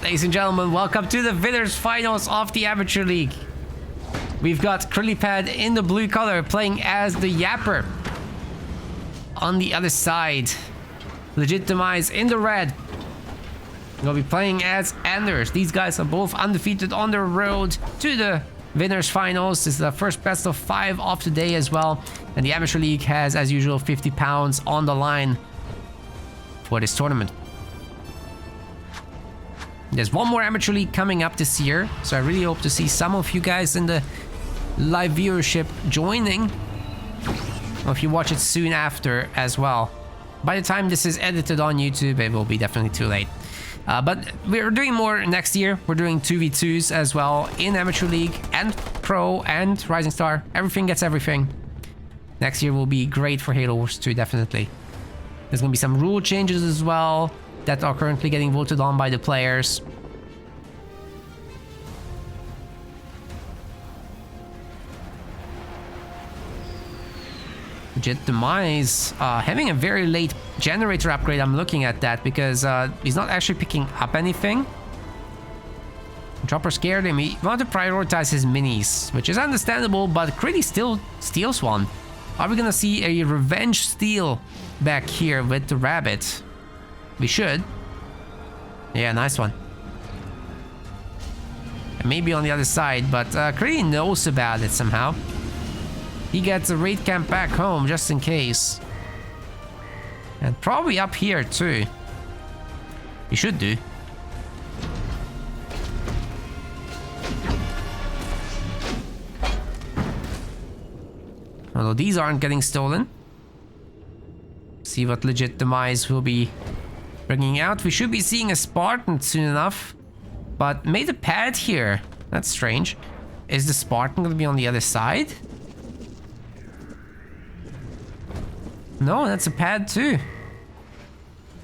Ladies and gentlemen, welcome to the winners finals of the Amateur League. We've got Krillipad in the blue color playing as the Yapper. On the other side, legit Demise in the red. We'll be playing as Anders. These guys are both undefeated on their road to the winners finals. This is the first best of 5 of the day as well. And the Amateur League has, as usual, £50 on the line for this tournament. There's one more Amateur League coming up this year, so I really hope to see some of you guys in the live viewership joining, or if you watch it soon after as well. By the time this is edited on YouTube, it will be definitely too late. But we're doing more next year. We're doing 2v2s as well in Amateur League and Pro and Rising Star. Everything gets everything. Next year will be great for Halo Wars 2, definitely. There's going to be some rule changes as well that are currently getting voted on by the players. Legit Demise having a very late generator upgrade. I'm looking at that because he's not actually picking up anything. Dropper scared him. He wanted to prioritize his minis, which is understandable, but Krilly still steals one. Are we gonna see a revenge steal back here with the rabbit? We should. Yeah, nice one. And maybe on the other side, but Krilly knows about it somehow. He gets a raid camp back home just in case. And probably up here too. He should do. Although these aren't getting stolen. See what legit Demise will be bringing out. We should be seeing a Spartan soon enough. But made a pad here. That's strange. Is the Spartan going to be on the other side? No, that's a pad too.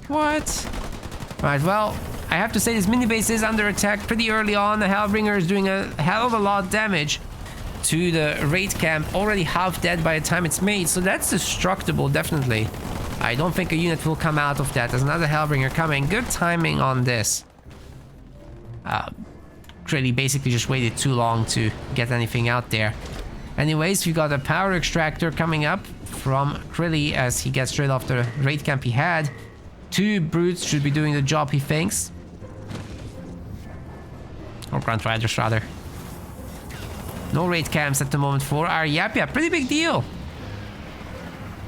What? Right, well, I have to say this mini base is under attack pretty early on. The Hellbringer is doing a hell of a lot of damage to the raid camp. Already half dead by the time it's made, so that's destructible, definitely. I don't think a unit will come out of that. There's another Hellbringer coming. Good timing on this. Krilly basically just waited too long to get anything out there. Anyways, we got a power extractor coming up from Krilly as he gets rid of the raid camp he had. 2 brutes should be doing the job, he thinks. Or Grunt Riders, rather. No raid camps at the moment for our Yapia. Pretty big deal.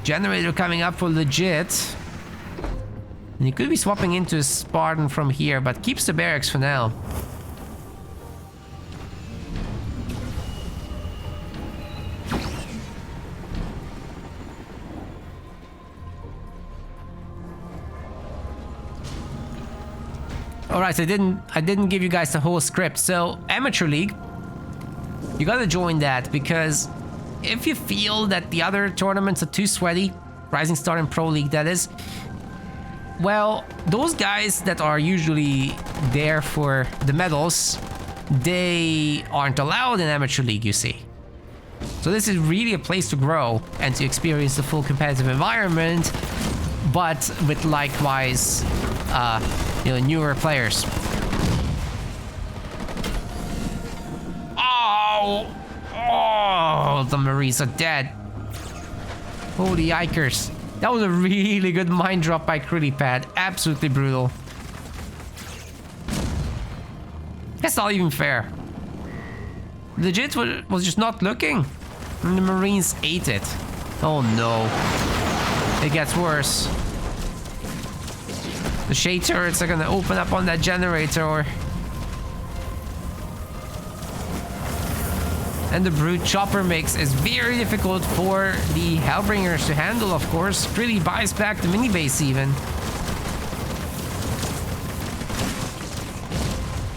Generator coming up for legit. And he could be swapping into a Spartan from here, but keeps the barracks for now. Alright, so I didn't give you guys the whole script. So, Amateur League, you gotta join that, because if you feel that the other tournaments are too sweaty, Rising Star and Pro League that is, well, those guys that are usually there for the medals, they aren't allowed in Amateur League, you see. So this is really a place to grow and to experience the full competitive environment, but with likewise newer players. Oh, the Marines are dead. Holy yikers. That was a really good mine drop by Chrillypad. Absolutely brutal. That's not even fair. Legit was just not looking. And the Marines ate it. Oh no. It gets worse. The shade turrets are gonna open up on that generator. And the brute chopper mix is very difficult for the Hellbringers to handle, of course. Really buys back the mini base even.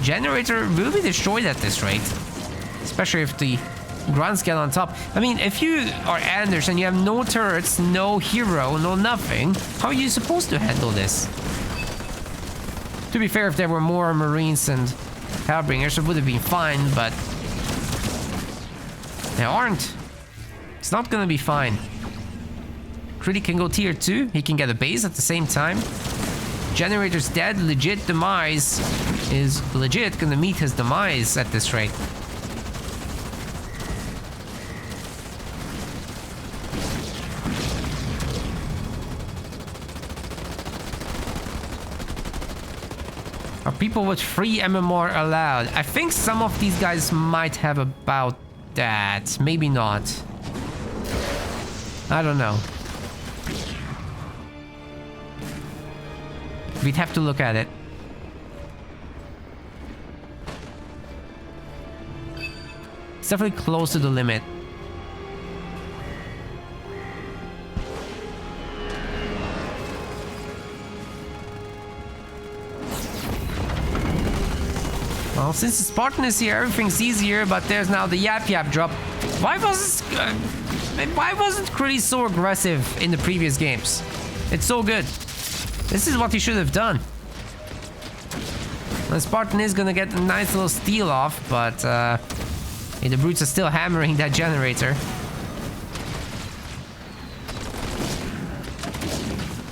Generator will be destroyed at this rate. Especially if the grunts get on top. I mean, if you are Anders and you have no turrets, no hero, no nothing, how are you supposed to handle this? To be fair, if there were more Marines and Hellbringers, it would have been fine, but there aren't. It's not gonna be fine. Krilly can go tier 2. He can get a base at the same time. Generator's dead. Legit Demise is legit gonna meet his demise at this rate. Are people with free MMR allowed? I think some of these guys might have about that. Maybe not. I don't know. We'd have to look at it. It's definitely close to the limit. Well, since the Spartan is here, everything's easier, but there's now the Yap Yap drop. Why wasn't Krillipad so aggressive in the previous games? It's so good. This is what he should have done. The Spartan is gonna get a nice little steal off, but the brutes are still hammering that generator.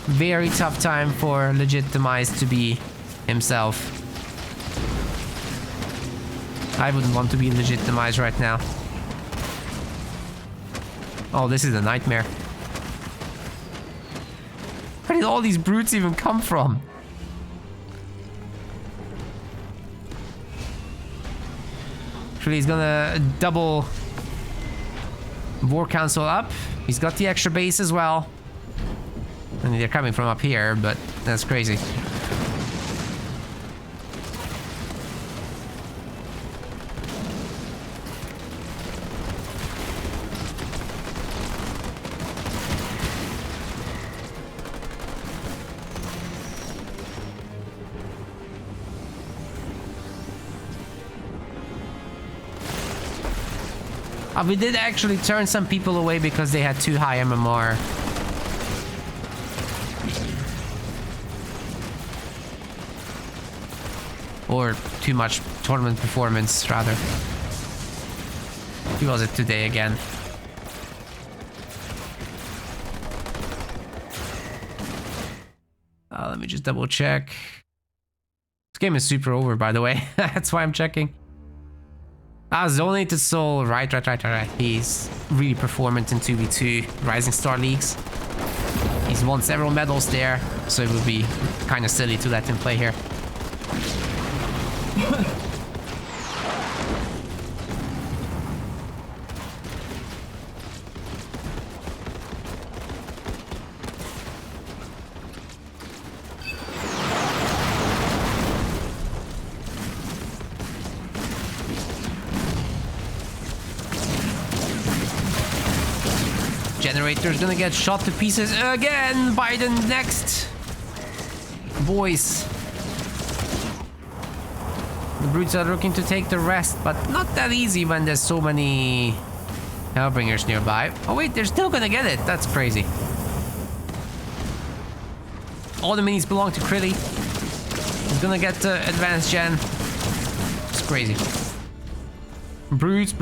Very tough time for legit Demise to be himself. I wouldn't want to be legit Demise right now. Oh, this is a nightmare. Where did all these brutes even come from? Actually, he's gonna double War Council up. He's got the extra base as well. I mean, they're coming from up here, but that's crazy. We did actually turn some people away because they had too high MMR. Or too much tournament performance, rather. Who was it today again? Let me just double check. This game is super over, by the way. That's why I'm checking. Zonated Soul, right. He's really performant in 2v2 Rising Star Leagues. He's won several medals there, so it would be kind of silly to let him play here. Generator's gonna get shot to pieces again by the next boys. The brutes are looking to take the rest, but not that easy when there's so many Hellbringers nearby. Oh wait, they're still gonna get it. That's crazy. All the minis belong to Krilly. He's gonna get the advanced gen. It's crazy. Brutes.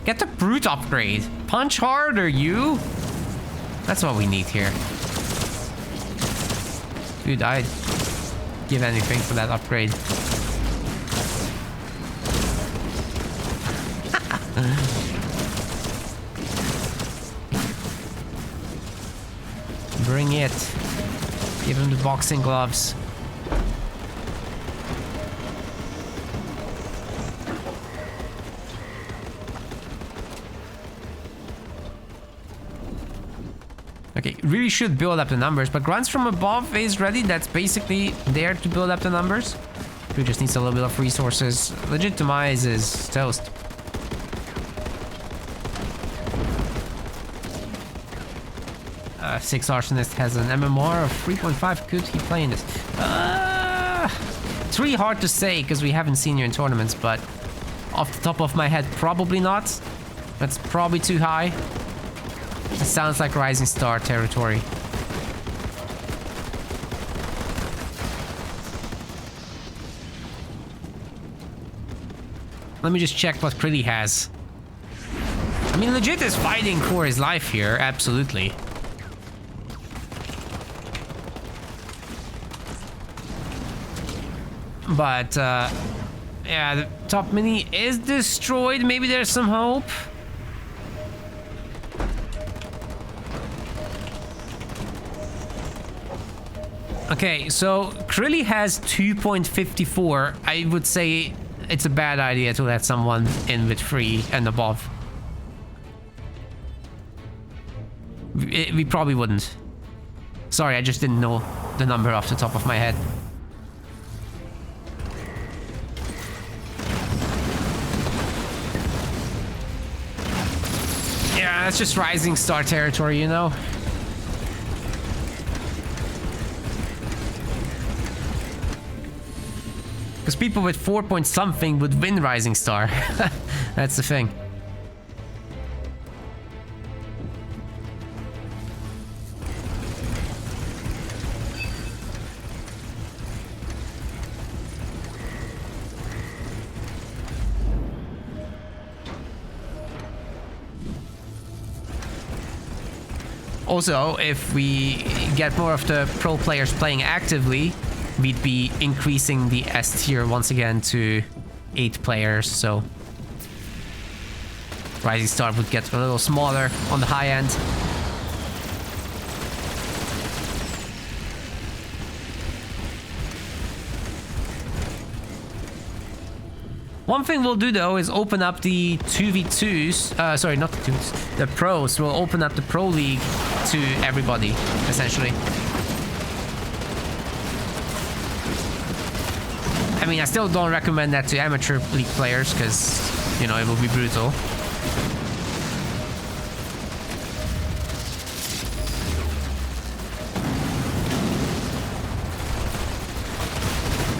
Get the brute upgrade. Punch harder, you. That's what we need here. Dude, I'd give anything for that upgrade. Bring it. Give him the boxing gloves. Okay, really should build up the numbers, but Grunts from above is ready. That's basically there to build up the numbers. Who just needs a little bit of resources. Legit Demise is toast. Six Arsonist has an MMR of 3.5. Could he play in this? It's really hard to say because we haven't seen you in tournaments, but off the top of my head, probably not. That's probably too high. It sounds like Rising Star territory. Let me just check what Krillipad has. I mean, legit is fighting for his life here, absolutely. But, yeah, the top mini is destroyed. Maybe there's some hope. Okay, so Krilly has 2.54. I would say it's a bad idea to let someone in with 3 and above. We probably wouldn't. Sorry, I just didn't know the number off the top of my head. Yeah, that's just rising star territory, you know? Because people with 4 point something would win Rising Star. That's the thing. Also, if we get more of the pro players playing actively, we'd be increasing the S tier once again to 8 players, so Rising Star would get a little smaller on the high end. One thing we'll do though is open up the 2v2s, sorry, not the 2s, the pros. We'll open up the pro league to everybody, essentially. I mean, I still don't recommend that to amateur league players because, you know, it will be brutal.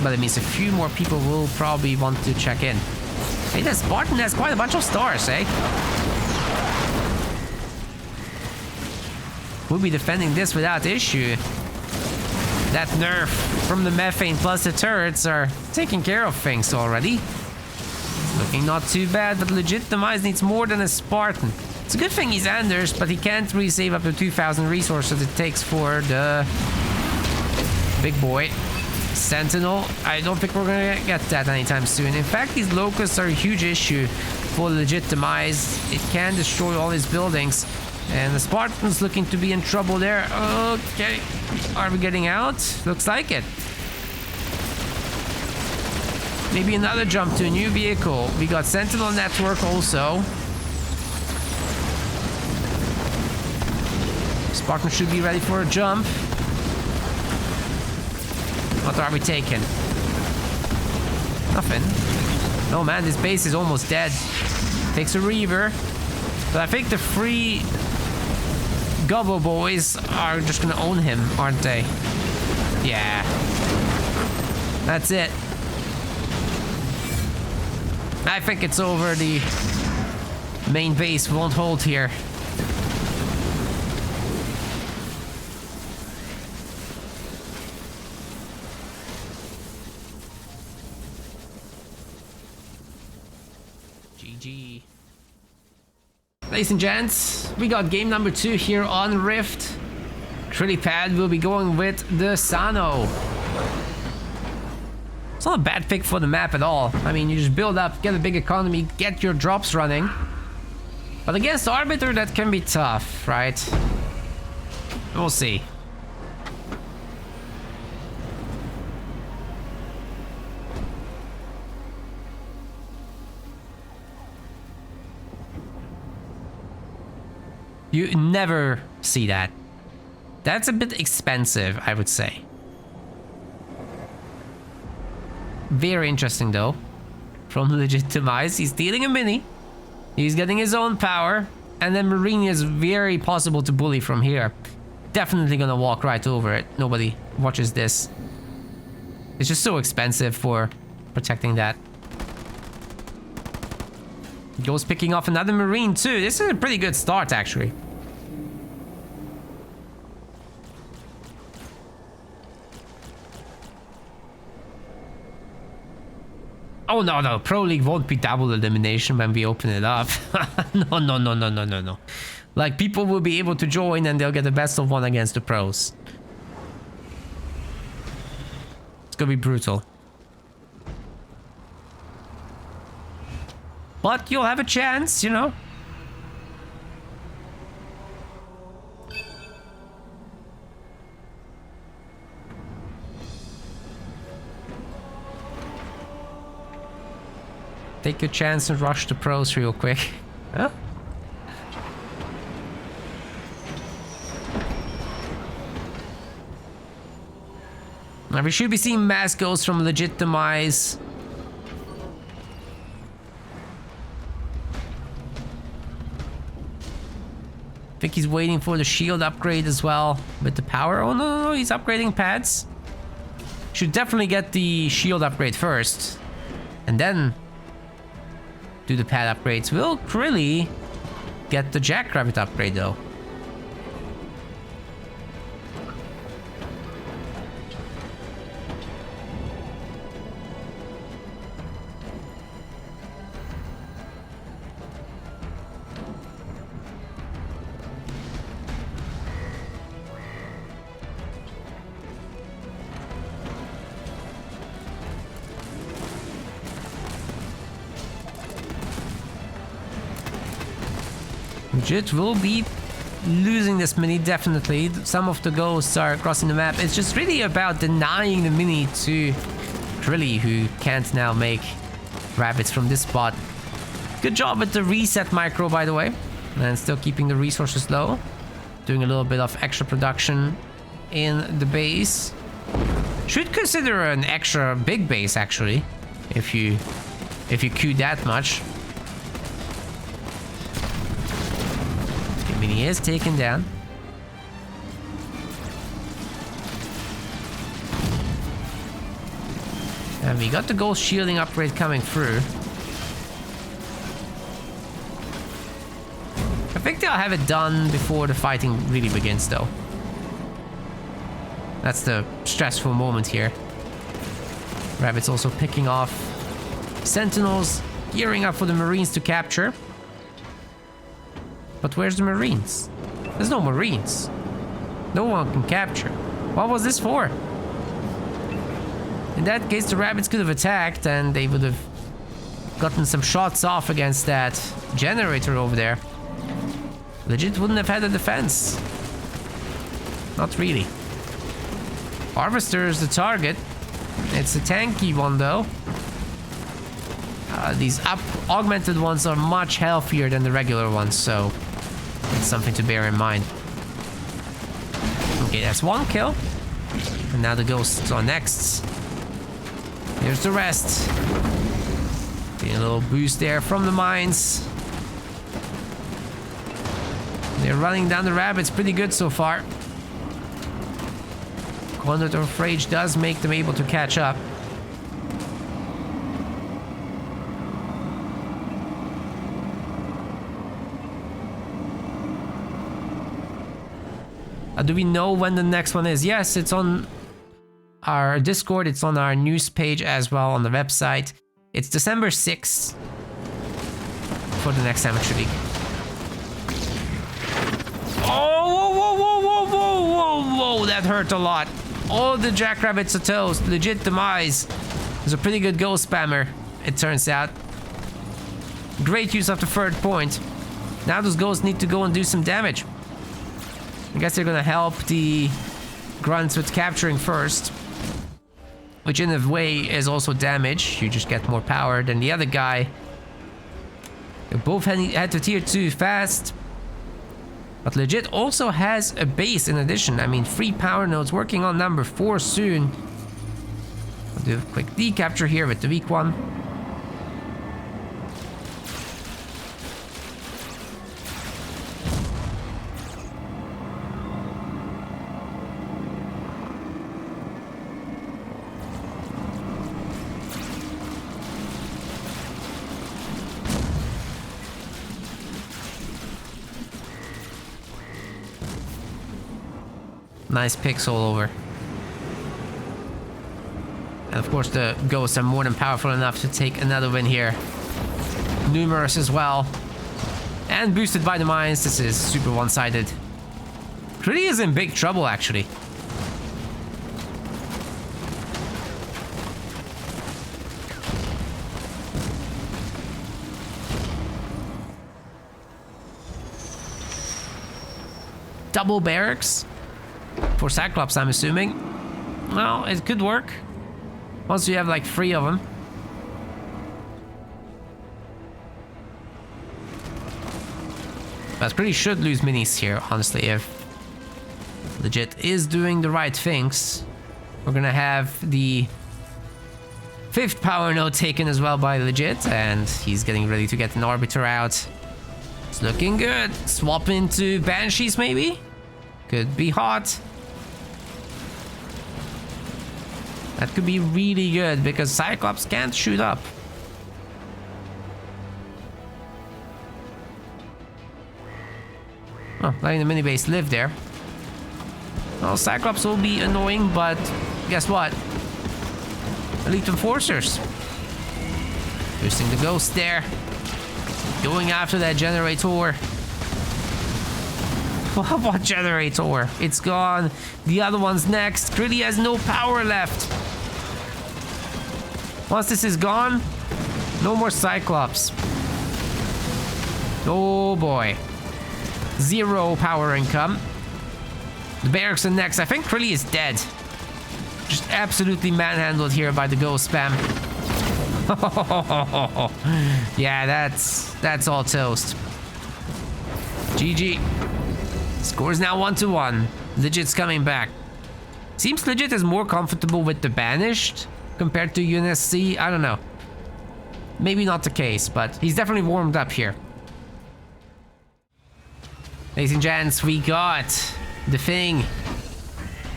But it means a few more people will probably want to check in. Hey, that Spartan has quite a bunch of stars, eh? We'll be defending this without issue. That nerf from the methane plus the turrets are taking care of things already. Looking not too bad, but legit Demise needs more than a Spartan. It's a good thing he's Anders, but he can't really save up to 2,000 resources it takes for the big boy. Sentinel, I don't think we're gonna get that anytime soon. In fact, these locusts are a huge issue for legit Demise. It can destroy all his buildings. And the Spartan's looking to be in trouble there. Okay, are we getting out? Looks like it. Maybe another jump to a new vehicle. We got Sentinel Network also. Spartan should be ready for a jump. What are we taking? Nothing. Oh man, this base is almost dead. Takes a Reaver. But I think the 3 Gobble boys are just gonna own him, aren't they? Yeah. That's it. I think it's over. The main base won't hold here. GG. Ladies and gents, we got game number 2 here on Rift. Krillipad will be going with the Sano. It's not a bad pick for the map at all. I mean, you just build up, get a big economy, get your drops running. But against Arbiter, that can be tough, right? We'll see. You never see that. That's a bit expensive, I would say. Very interesting though. From legit Demise, he's stealing a mini. He's getting his own power. And then Marine is very possible to bully from here. Definitely gonna walk right over it. Nobody watches this. It's just so expensive for protecting that. Goes picking off another Marine too. This is a pretty good start actually. Oh no, Pro League won't be double elimination when we open it up. No. Like, people will be able to join and they'll get the best of 1 against the pros. It's gonna be brutal. But you'll have a chance, you know. Take a chance and rush the pros real quick. Huh? Now we should be seeing mass ghosts from legit Demise. I think he's waiting for the shield upgrade as well with the power. Oh no, he's upgrading pads. Should definitely get the shield upgrade first. And then do the pad upgrades. Will Krilly get the Jackrabbit upgrade though? Legit will be losing this mini, definitely. Some of the ghosts are crossing the map. It's just really about denying the mini to Krilly, who can't now make rabbits from this spot. Good job with the reset micro, by the way. And still keeping the resources low. Doing a little bit of extra production in the base. Should consider an extra big base, actually. If you queue that much. Mini is taken down. And we got the ghost shielding upgrade coming through. I think they'll have it done before the fighting really begins though. That's the stressful moment here. Rabbit's also picking off sentinels, gearing up for the Marines to capture. But where's the Marines? There's no Marines. No one can capture. What was this for? In that case, the rabbits could have attacked and they would have gotten some shots off against that generator over there. Legit wouldn't have had a defense. Not really. Harvester is the target. It's a tanky one though. These augmented ones are much healthier than the regular ones, so it's something to bear in mind. Okay, that's one kill. And now the ghosts are next. Here's the rest. Getting a little boost there from the mines. They're running down the rabbits pretty good so far. Conduit of Rage does make them able to catch up. Do we know when the next one is? Yes, it's on our Discord. It's on our news page as well on the website. It's December 6th for the next Amateur League. Oh, whoa, whoa, whoa, whoa, whoa, whoa, that hurt a lot. All the Jackrabbits are toast. Legit Demise. There's a pretty good ghost spammer, it turns out. Great use of the third point. Now those ghosts need to go and do some damage. I guess they're gonna help the grunts with capturing first, which in a way is also damage. You just get more power than the other guy. They both had to tier 2 fast, but legit also has a base in addition. I mean, 3 power nodes, working on number 4 soon. I'll do a quick decapture here with the weak one. Nice picks all over. And of course the ghosts are more than powerful enough to take another win here. Numerous as well. And boosted by the mines. This is super one-sided. Krilly is in big trouble actually. double barracks for Cyclops, I'm assuming. Well, it could work once you have like 3 of them. But Krillipad should lose minis here, honestly, if Legit is doing the right things. We're gonna have the 5th power node taken as well by Legit, and he's getting ready to get an Arbiter out. It's looking good. Swap into Banshees, maybe? Could be hot. That could be really good, because Cyclops can't shoot up. Oh, letting the mini base live there. Well, Cyclops will be annoying, but guess what? Elite Enforcers. Boosting the Ghost there. Going after that Generator. What Generator? It's gone. The other one's next. Krillipad has no power left. Once this is gone, no more Cyclops. Oh boy. 0 power income. The barracks are next. I think Krillipad is dead. Just absolutely manhandled here by the ghost spam. Yeah, that's all toast. GG. Score's now 1-1. Legit's coming back. Seems Legit is more comfortable with the Banished compared to UNSC. I don't know. Maybe not the case, but he's definitely warmed up here. Ladies and gents, we got the thing.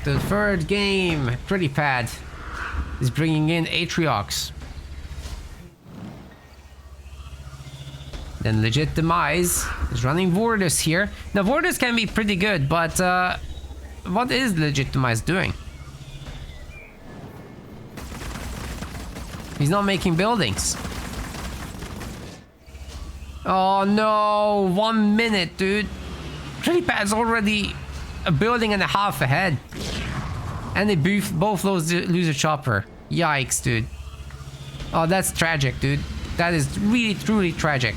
The 3rd game. Krillipad is bringing in Atriox. Then Legit Demise is running Voridus here. Now Voridus can be pretty good, but what is Legit Demise doing? He's not making buildings. Oh no, 1 minute, dude. Chrillypad's already a building and a half ahead. And they both lose a chopper. Yikes, dude. Oh, that's tragic, dude. That is really, truly tragic.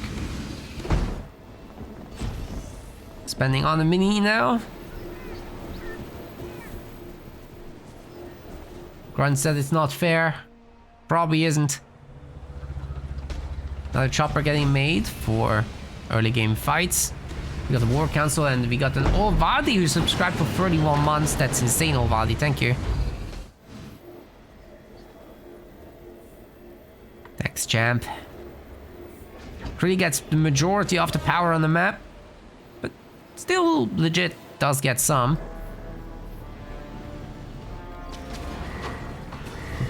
Spending on the mini now. Grunt said it's not fair. Probably isn't. Another chopper getting made for early game fights. We got the War Council, and we got an Olvadi who subscribed for 31 months. That's insane, Olvadi. Thank you. Next champ. Krillipad gets the majority of the power on the map, but still Legit does get some.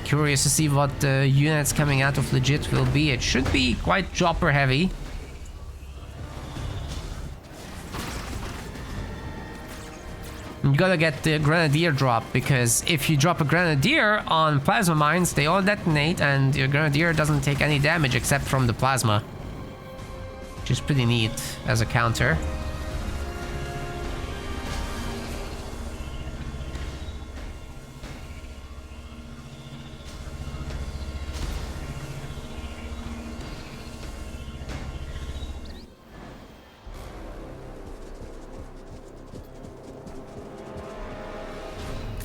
Curious to see what the units coming out of Legit will be. It should be quite chopper heavy. You gotta get the Grenadier drop, because if you drop a Grenadier on plasma mines, they all detonate and your Grenadier doesn't take any damage except from the plasma. Which is pretty neat as a counter.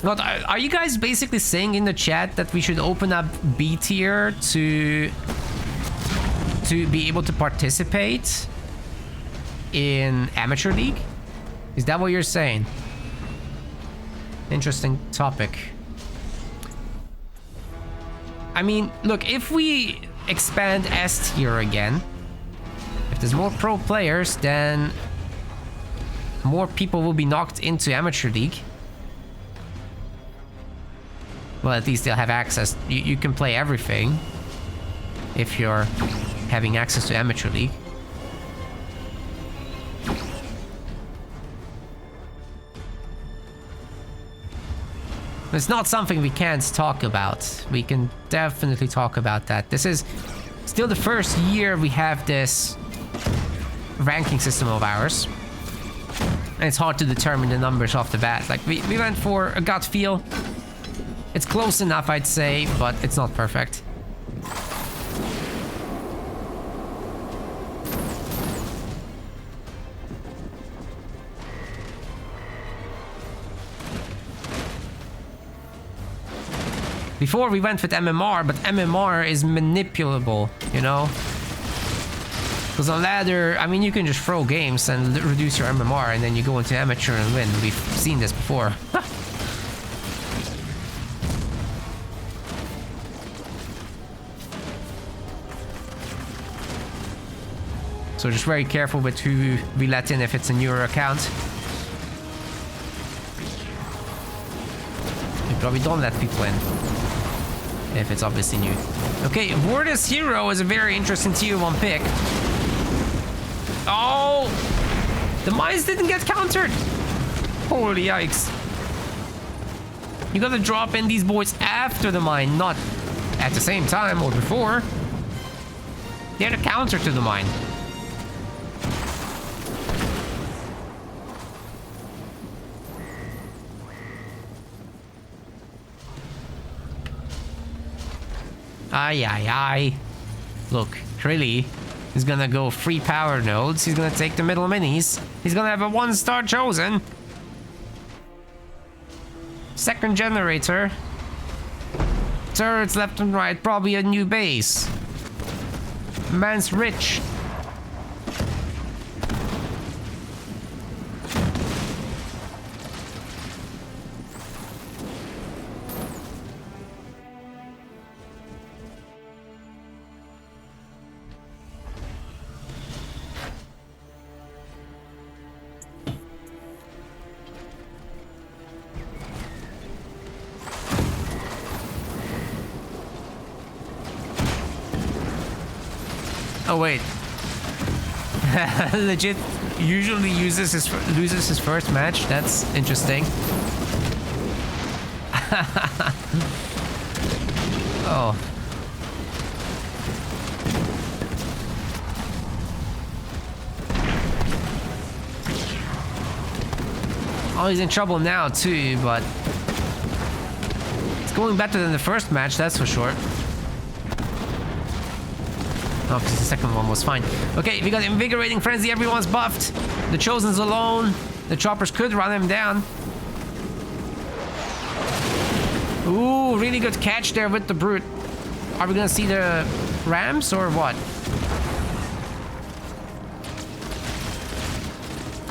What, are you guys basically saying in the chat that we should open up B tier to be able to participate in Amateur League? Is that what you're saying? Interesting topic. I mean, look, if we expand S tier again, if there's more pro players, then more people will be knocked into Amateur League. Well, at least they'll have access. You can play everything if you're having access to Amateur League. It's not something we can't talk about. We can definitely talk about that. This is still the first year we have this ranking system of ours. And it's hard to determine the numbers off the bat. Like, we went for a gut feel. It's close enough, I'd say, but it's not perfect. Before we went with MMR, but MMR is manipulable, you know? Because on ladder, I mean, you can just throw games and reduce your MMR and then you go into amateur and win. We've seen this before. So just very careful with who we let in if it's a newer account. You probably don't let people in if it's obviously new. Okay, Voridus Hero is a very interesting tier 1 pick. Oh! The mines didn't get countered! Holy yikes. You gotta drop in these boys after the mine, not at the same time or before. They're the counter to the mine. Aye, aye, aye. Look, Krilly is gonna go free power nodes. He's gonna take the middle minis. He's gonna have a 1-star chosen. Second generator. Turrets left and right. Probably a new base. Man's rich. Oh wait, legit usually loses his first match. That's interesting. Oh. Oh, he's in trouble now too, but it's going better than the first match, that's for sure. Oh, because the second one was fine. Okay, we got Invigorating Frenzy. Everyone's buffed. The Chosen's alone. The Choppers could run him down. Ooh, really good catch there with the Brute. Are we gonna see the Rams or what?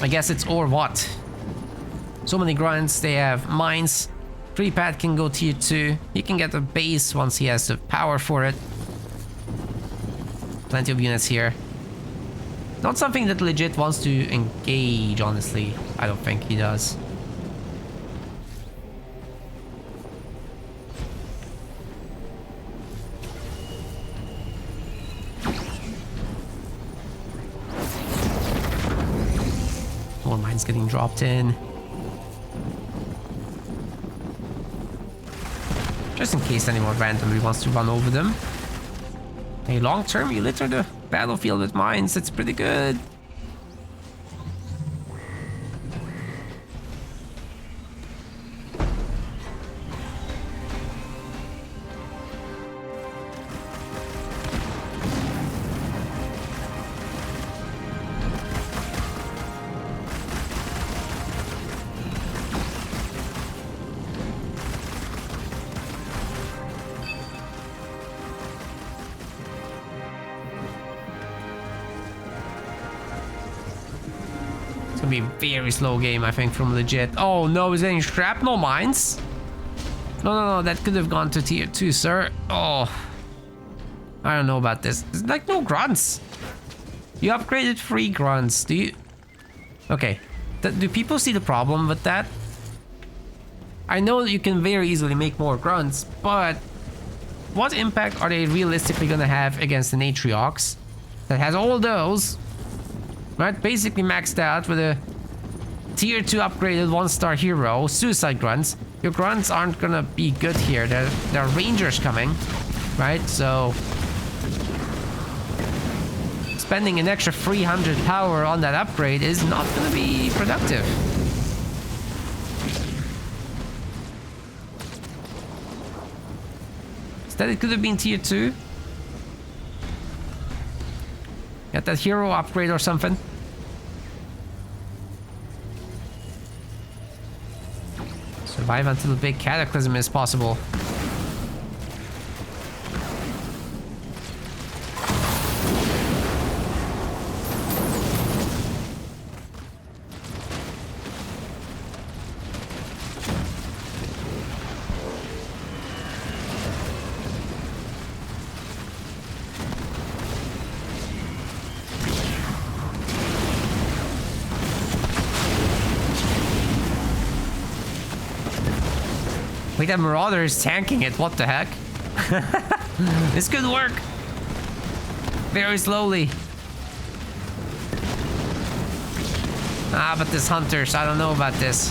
I guess it's or what. So many grunts. They have mines. Krillipad can go tier 2. He can get a base once he has the power for it. Plenty of units here. Not something that legit wants to engage, honestly. I don't think he does. More mines getting dropped in. Just in case anyone randomly wants to run over them. Hey, long term, you litter the battlefield with mines. That's pretty good. Be a very slow game, I think, from legit. Oh no, is there any shrapnel mines? No, that could have gone to tier 2, sir. Oh, I don't know about this. There's like no grunts. You upgraded 3 grunts. Do you? Okay, do people see the problem with that? I know that you can very easily make more grunts, but what impact are they realistically gonna have against an Atriox that has all those? Right, basically maxed out with a tier 2 upgraded 1-star hero, suicide grunts. Your grunts aren't gonna be good here. There are rangers coming, right? So spending an extra 300 power on that upgrade is not gonna be productive. Instead, it could have been tier 2. Get that hero upgrade or something. Survive until the big cataclysm is possible. Wait, that Marauder is tanking it. What the heck? This could work. Very slowly. Ah, but this Hunters, I don't know about this.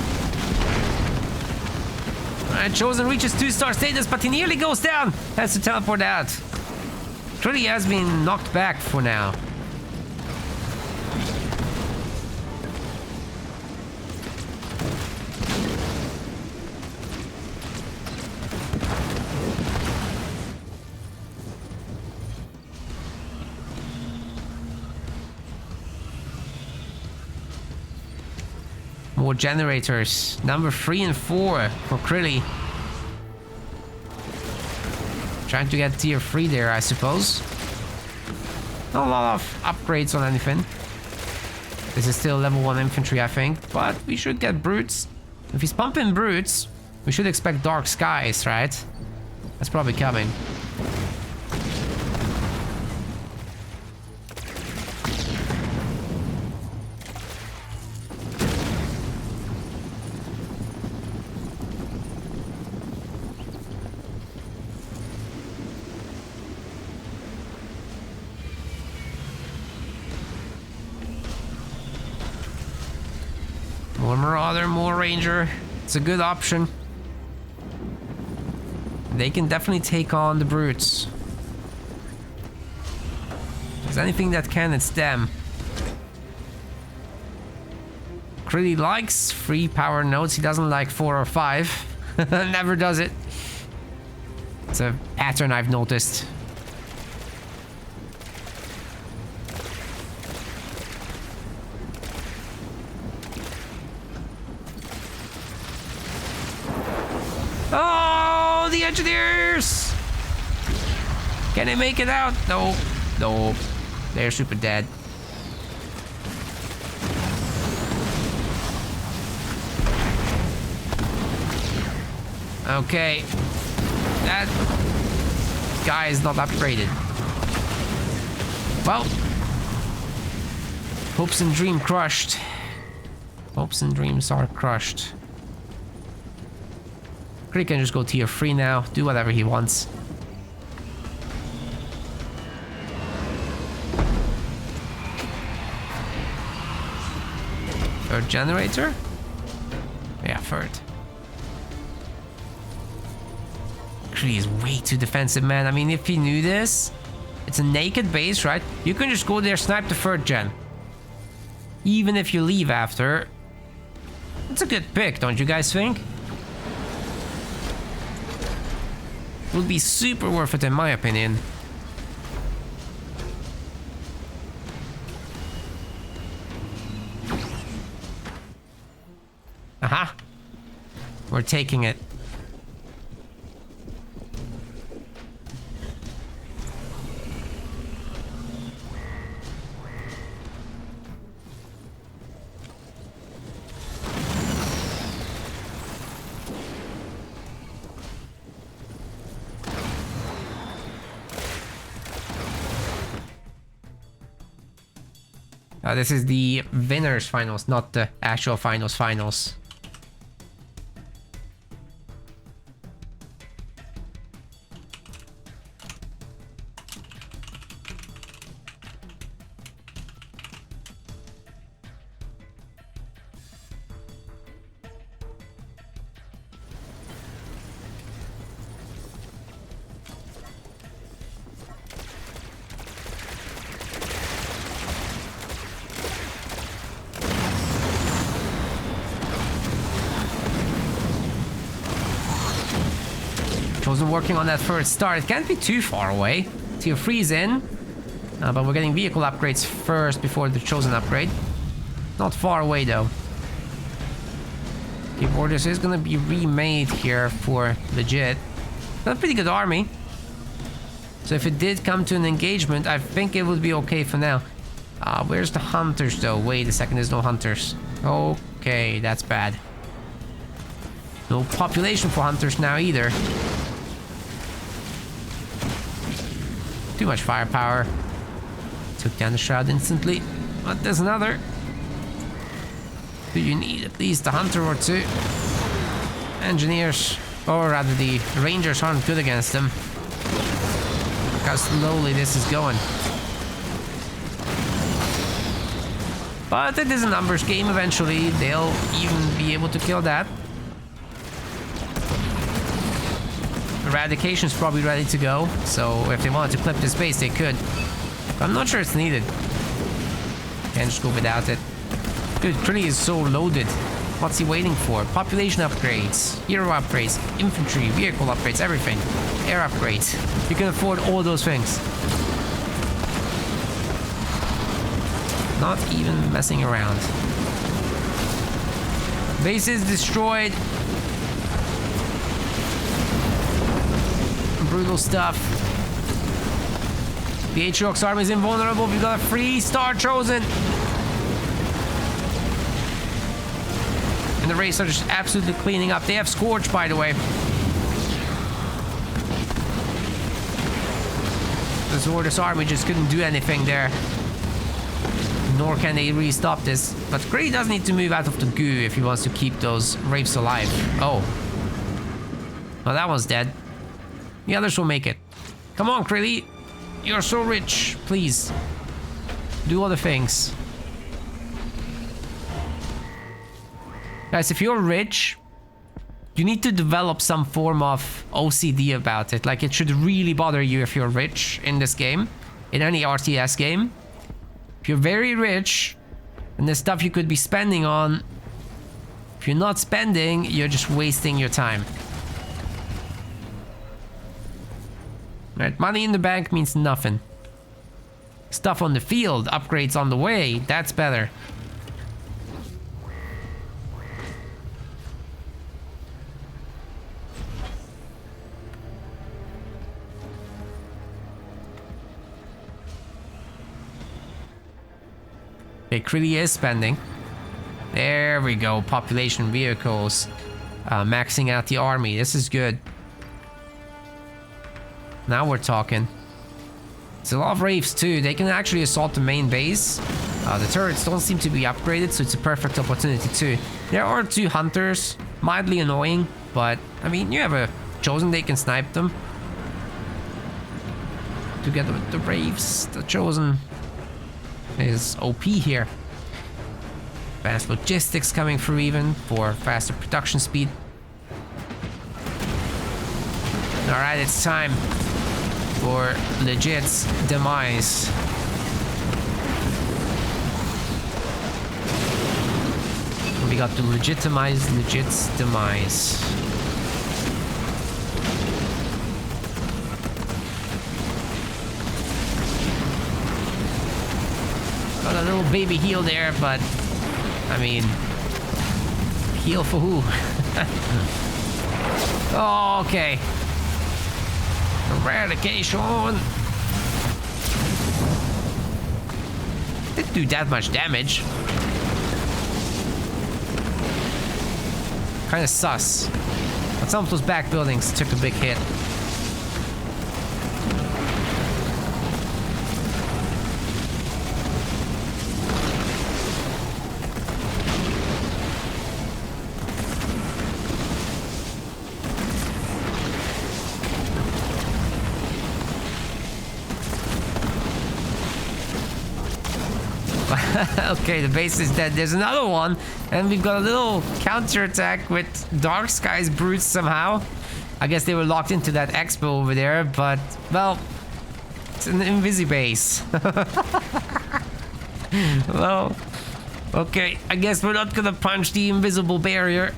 Alright, Chosen reaches 2-star status, but he nearly goes down. Has to teleport out. Krilly has been knocked back for now. More generators. Number 3 and 4 for Krilly. Trying to get tier 3 there, I suppose. Not a lot of upgrades on anything. This is still level 1 infantry, I think. But we should get brutes. If he's pumping brutes, we should expect dark skies, right? That's probably coming. More Marauder, more Ranger. It's a good option. They can definitely take on the brutes. If there's anything that can, it's them. Krilly likes 3 power nodes. He doesn't like 4 or 5. Never does it. It's a pattern I've noticed. Oh, the engineers! Can they make it out? No, no, they're super dead. Okay, that guy is not upgraded. Well, hopes and dreams crushed. Hopes and dreams are crushed. Krilly can just go tier 3 now, do whatever he wants. Third generator? Yeah, third. Krilly is way too defensive, man. I mean, if he knew this, it's a naked base, right? You can just go there, snipe the third gen. Even if you leave after. It's a good pick, don't you guys think? Would be super worth it in my opinion. Aha! We're taking it. This is the winners finals, not the actual finals. Wasn't working on that first star. It can't be too far away. Tier 3's in. But we're getting vehicle upgrades first before the Chosen upgrade. Not far away though. The Voridus is gonna be remade here for legit. Got a pretty good army. So if it did come to an engagement, I think it would be okay for now. Where's the Hunters though? Wait a second, there's no Hunters. Okay, that's bad. No population for Hunters now either. Too much firepower. Took down the Shroud instantly. But there's another. Do you need at least a Hunter or 2? Engineers. Or rather, the Rangers aren't good against them. Look how slowly this is going. But it is a numbers game. Eventually, they'll even be able to kill that. Eradication's probably ready to go, so if they wanted to clip this base, they could. But I'm not sure it's needed. Can't just go without it. Dude, Krilly is so loaded. What's he waiting for? Population upgrades, hero upgrades, infantry, vehicle upgrades, everything. Air upgrades. You can afford all those things. Not even messing around. Base is destroyed. Brutal stuff. The Atriox army is invulnerable. We've got a free star chosen. And the Wraiths are just absolutely cleaning up. They have Scorch, by the way. The Voridus army just couldn't do anything there. Nor can they really stop this. But Krilly does need to move out of the goo if he wants to keep those Wraiths alive. Oh. Well, that one's dead. The others will make it. Come on, Krilly. You're so rich. Please. Do other things. Guys, if you're rich, you need to develop some form of OCD about it. Like, it should really bother you if you're rich in this game. In any RTS game. If you're very rich, and there's stuff you could be spending on, if you're not spending, you're just wasting your time. Right? Money in the bank means nothing. Stuff on the field, upgrades on the way, that's better. Okay, Krilly is spending. There we go. Population vehicles. Maxing out the army. This is good. Now we're talking. It's a lot of Wraiths too. They can actually assault the main base. The turrets don't seem to be upgraded, so it's a perfect opportunity too. There are 2 hunters. Mildly annoying, but I mean, you have a chosen, they can snipe them. Together with the Wraiths, the chosen is OP here. Advanced logistics coming through even for faster production speed. Alright, it's time for Legit's Demise. We got to legitimize Legit's Demise. Got a little baby heal there, but I mean, heal for who? Oh, okay. Eradication. Didn't do that much damage. Kind of sus. But some of those back buildings took a big hit. Okay, the base is dead. There's another one, and we've got a little counterattack with Dark Skies brutes somehow. I guess they were locked into that expo over there, but, well, it's an invisi-base. Well, okay, I guess we're not gonna punch the invisible barrier.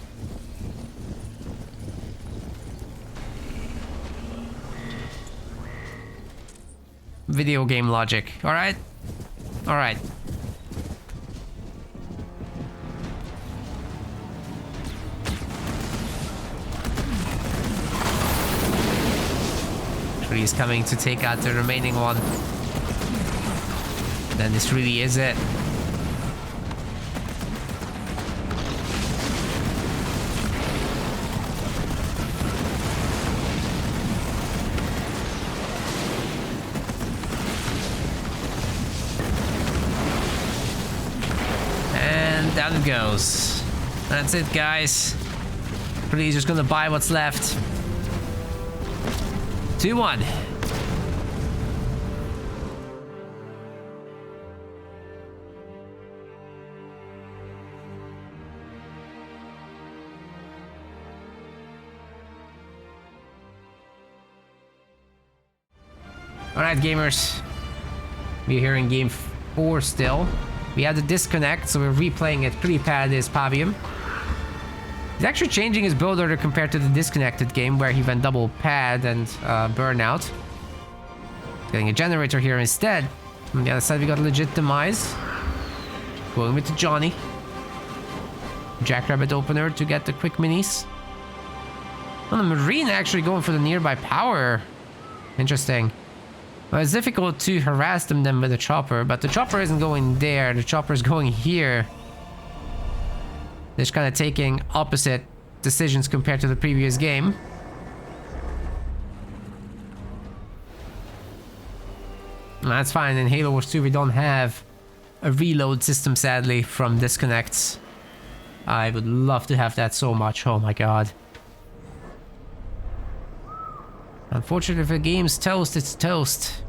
Video game logic, alright? Alright. He's coming to take out the remaining one. Then this really is it. And down it goes. That's it, guys. Krilly's just gonna buy what's left. 2-1. Alright, gamers. We're here in game 4 still. We had the disconnect, so we're replaying it. Krillipad is Pavium. He's actually changing his build order compared to the disconnected game where he went double pad and burnout. Getting a generator here instead. On the other side we got legit Demise. Going with the Johnny. Jackrabbit opener to get the quick minis. Oh, the Marine actually going for the nearby power. Interesting. Well, it's difficult to harass them then with the chopper, but the chopper isn't going there. The chopper is going here. They're just kind of taking opposite decisions compared to the previous game. That's fine. In Halo Wars 2 we don't have a reload system, sadly, from disconnects. I would love to have that so much. Oh my god. Unfortunately, if a game's toast, it's toast.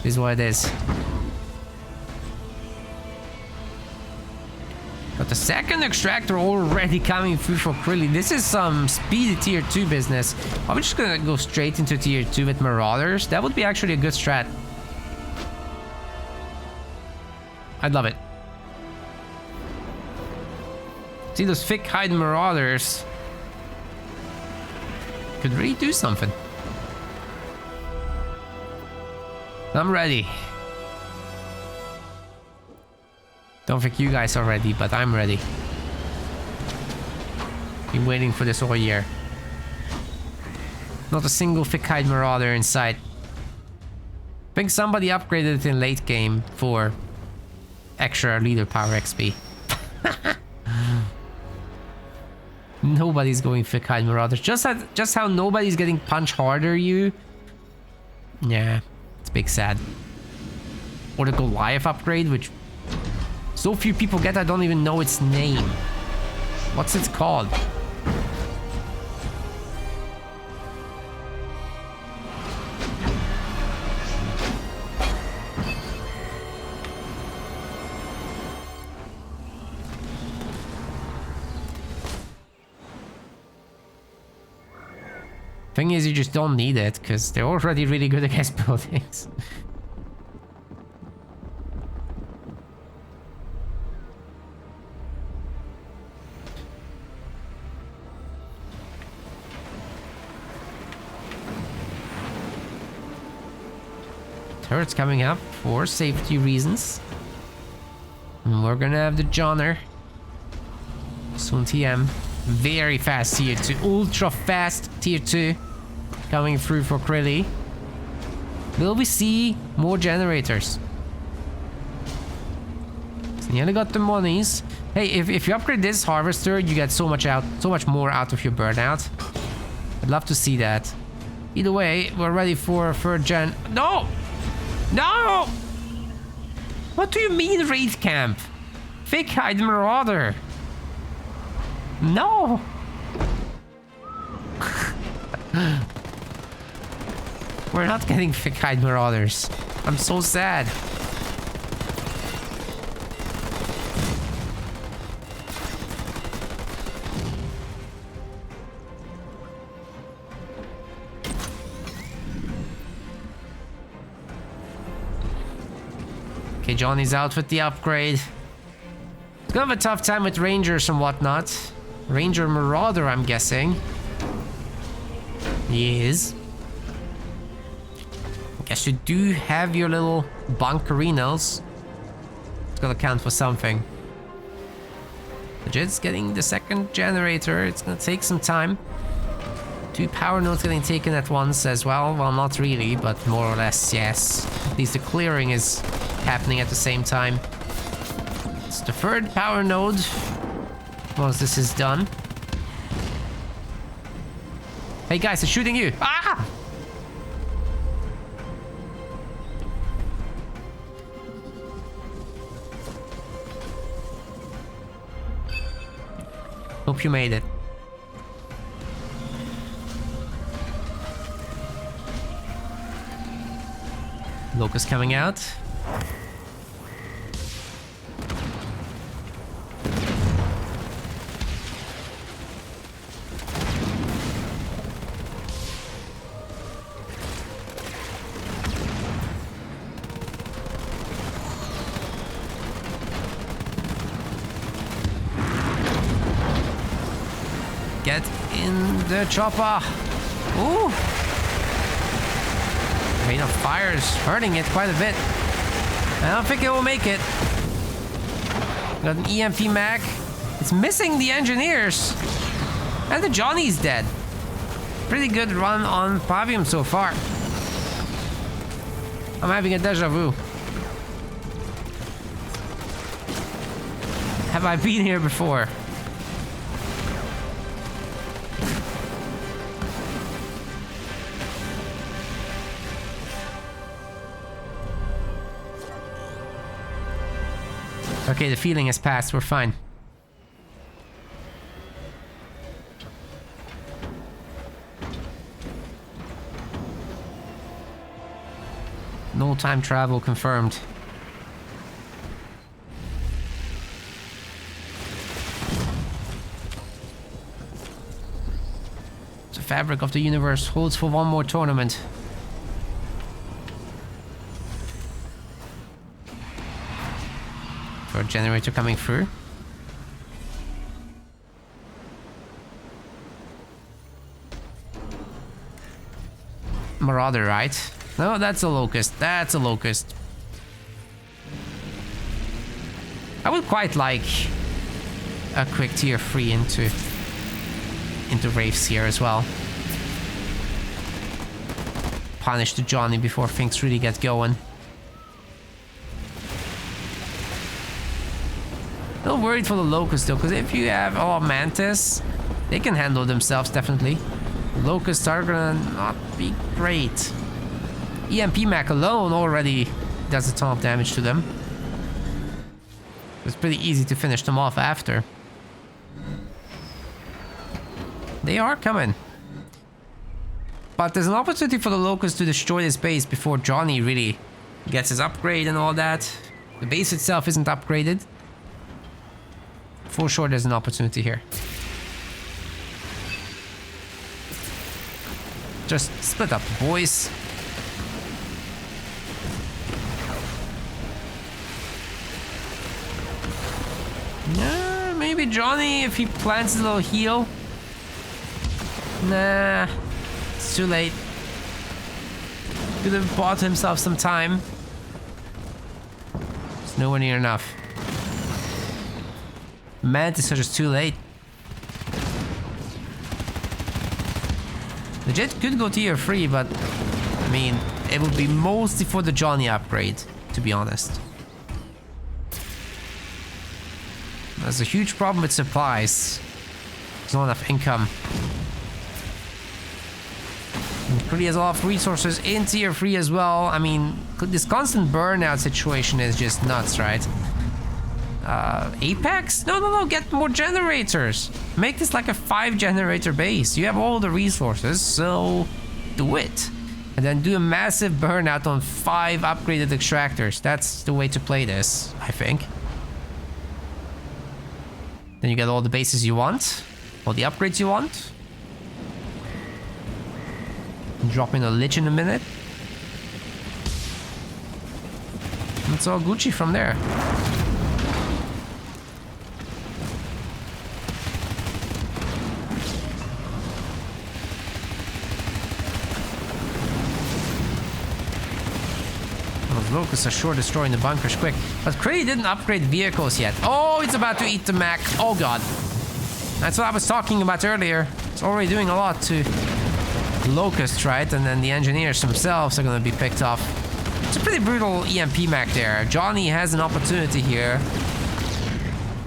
This is what it is. Got the second extractor already coming through for Krilly. This is some speedy tier 2 business. Are we just gonna go straight into tier 2 with Marauders? That would be actually a good strat. I'd love it. See, those thick hide Marauders could really do something. I'm ready. Don't think you guys are ready, but I'm ready. Been waiting for this all year. Not a single thick hide Marauder in sight. I think somebody upgraded it in late game for extra leader power XP. Nobody's going thick hide Marauders. Just how nobody's getting punch harder you. Yeah, it's big sad. Or the Goliath upgrade, which so few people get, I don't even know its name. What's it called? Thing is, you just don't need it because they're already really good against buildings. Turret's coming up for safety reasons. And we're gonna have the Johnner. Soon TM. Very fast tier 2. Ultra fast tier 2. Coming through for Krilly. Will we see more generators? So nearly got the monies. Hey, if you upgrade this harvester, you get so much more out of your burnout. I'd love to see that. Either way, we're ready for a third gen. No! No! What do you mean raid camp? Thick hide Marauder. No! We're not getting thick hide Marauders. I'm so sad. Okay, Johnny's out with the upgrade. It's gonna have a tough time with Rangers and whatnot. Ranger Marauder, I'm guessing. He is. Guess you do have your little bunkerinos. It's gonna count for something. The Jet's getting the second generator. It's gonna take some time. 2 power nodes getting taken at once as well. Well, not really, but more or less, yes. At least the clearing is happening at the same time. It's the third power node. Once this is done. Hey guys, they're shooting you! Ah! Hope you made it. Locust coming out. Get in the chopper. Ooh. Rate of fire is hurting it quite a bit. I don't think it will make it. Got an EMP mag. It's missing the engineers. And the Johnny's dead. Pretty good run on Pavium so far. I'm having a deja vu. Have I been here before? Okay, the feeling has passed. We're fine. No time travel confirmed. The fabric of the universe holds for one more tournament. For a generator coming through. Marauder, right? No, that's a locust. That's a locust. I would quite like a quick tier 3 into Wraiths here as well. Punish the Johnny before things really get going. A little worried for the Locusts though, because if you have Mantis, they can handle themselves definitely. Locusts are gonna not be great. EMP Mac alone already does a ton of damage to them. It's pretty easy to finish them off after. They are coming. But there's an opportunity for the Locusts to destroy this base before Johnny really gets his upgrade and all that. The base itself isn't upgraded. For sure there's an opportunity here. Just split up, boys. Yeah, maybe Johnny, if he plants a little heal. Nah, it's too late. Could have bought himself some time. It's nowhere near enough. Mantis are just too late. The Jet could go tier 3, but I mean, it would be mostly for the Johnny upgrade, to be honest. There's a huge problem with supplies. There's not enough income. Krillipad has a lot of resources in tier 3 as well. I mean, this constant burnout situation is just nuts, right? Apex? No, get more generators. Make this like a 5 generator base. You have all the resources, so do it. And then do a massive burnout on 5 upgraded extractors. That's the way to play this, I think. Then you get all the bases you want, all the upgrades you want. Drop in a Lich in a minute. And it's all Gucci from there. Those Locusts are sure destroying the bunkers quick. But Krillipad didn't upgrade vehicles yet. Oh, it's about to eat the mech. Oh god. That's what I was talking about earlier. It's already doing a lot to Locusts, right? And then the engineers themselves are going to be picked off. It's a pretty brutal EMP mech there. Johnny has an opportunity here.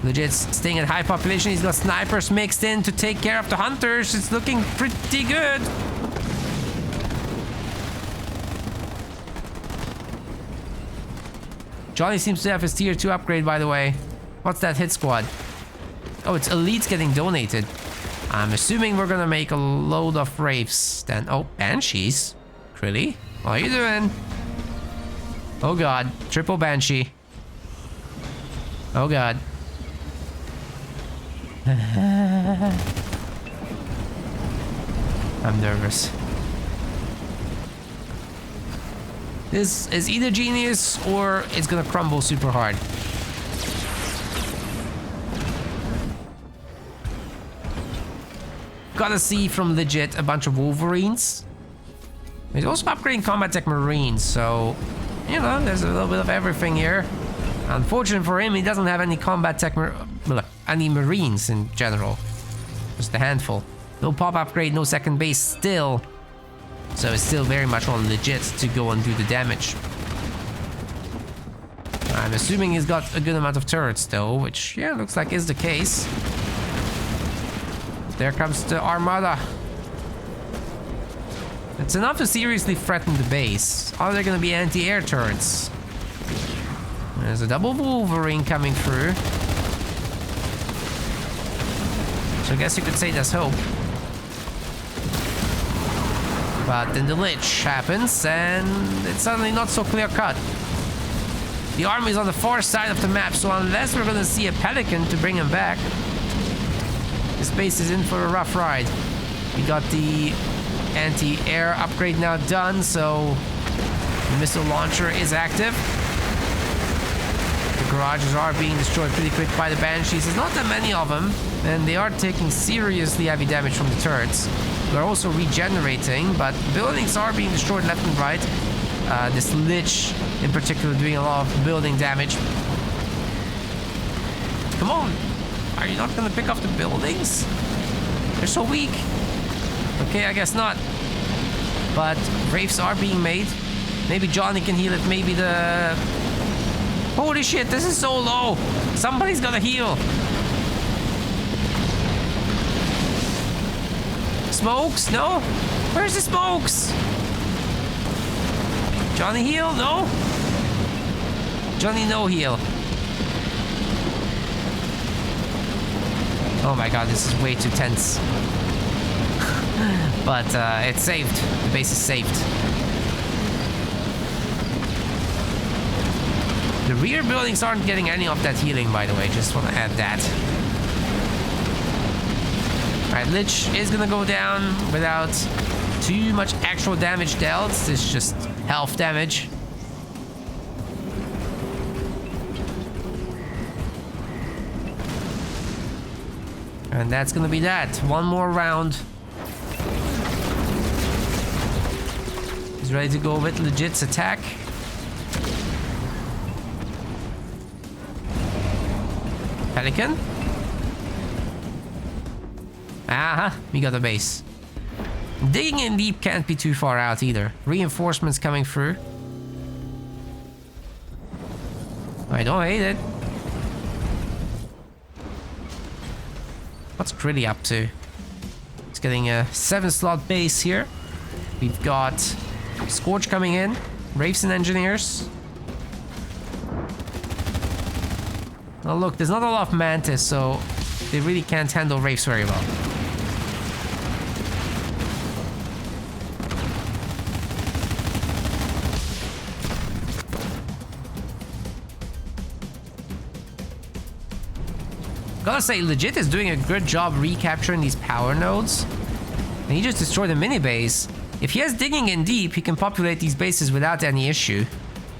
Legit staying at high population. He's got snipers mixed in to take care of the hunters. It's looking pretty good. Johnny seems to have his tier 2 upgrade, by the way. What's that hit squad? Oh, it's elites getting donated. I'm assuming we're gonna make a load of Wraiths then. Oh, Banshees. Krilly, what are you doing? Oh god. Triple Banshee. Oh god. I'm nervous. This is either genius or it's gonna crumble super hard. Gotta see from legit a bunch of Wolverines. He's also upgrading combat tech Marines, so you know, there's a little bit of everything here. Unfortunate for him, he doesn't have any combat tech, any Marines in general. Just a handful. No pop upgrade, no second base still. So it's still very much on legit to go and do the damage. I'm assuming he's got a good amount of turrets though, which, yeah, looks like is the case. There comes the Armada. It's enough to seriously threaten the base. Are there going to be anti-air turrets? There's a double Wolverine coming through. So I guess you could say there's hope. But then the Lich happens and it's suddenly not so clear-cut. The army is on the far side of the map, so unless we're going to see a Pelican to bring him back, this base is in for a rough ride. We got the anti-air upgrade now done, so the missile launcher is active. The garages are being destroyed pretty quick by the Banshees. There's not that many of them, and they are taking seriously heavy damage from the turrets. They're also regenerating, but buildings are being destroyed left and right. This Lich in particular doing a lot of building damage. Come on! Are you not gonna pick up the buildings? They're so weak. Okay, I guess not. But Wraiths are being made. Maybe Johnny can heal it. Maybe the... Holy shit, this is so low. Somebody's gotta heal. Smokes? No? Where's the smokes? Johnny heal? No? Johnny no heal. Oh my god, this is way too tense. But it's saved. The base is saved. The rear buildings aren't getting any of that healing, by the way. Just want to add that. Alright, Lich is gonna go down without too much actual damage dealt. It's just health damage. And that's gonna be that. One more round. He's ready to go with Legit's attack. Pelican? Aha, we got a base. Digging in deep can't be too far out either. Reinforcements coming through. I don't hate it. What's Krilly up to? It's getting a 7-slot base here. We've got Scorch coming in. Wraiths and Engineers. Oh look, there's not a lot of Mantis, so they really can't handle Wraiths very well. Gotta say, Legit is doing a good job recapturing these power nodes. And he just destroyed a mini base. If he has digging in deep, he can populate these bases without any issue.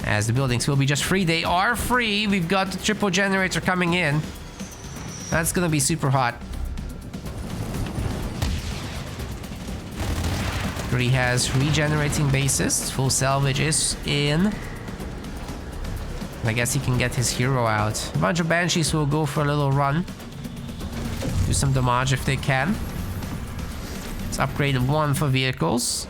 As the buildings will be just free. They are free. We've got the triple generator coming in. That's gonna be super hot. He has regenerating bases. Full salvage is in. I guess he can get his hero out. A bunch of Banshees will go for a little run. Do some damage if they can. Let's upgrade 1 for vehicles.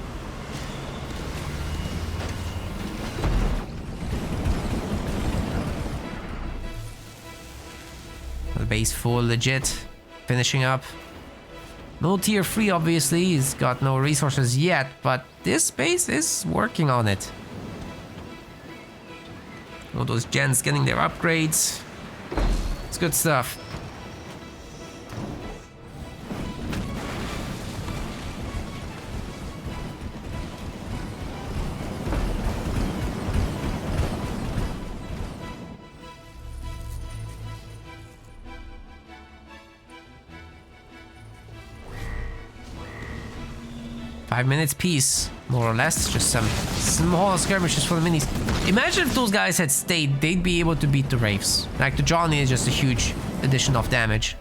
The base full, legit. Finishing up. No tier 3, obviously. He's got no resources yet, but this base is working on it. All those gens getting their upgrades. It's good stuff. 5 minutes piece, more or less. Just some small skirmishes for the minis. Imagine if those guys had stayed, they'd be able to beat the Wraiths. Like, the Johnny is just a huge addition of damage.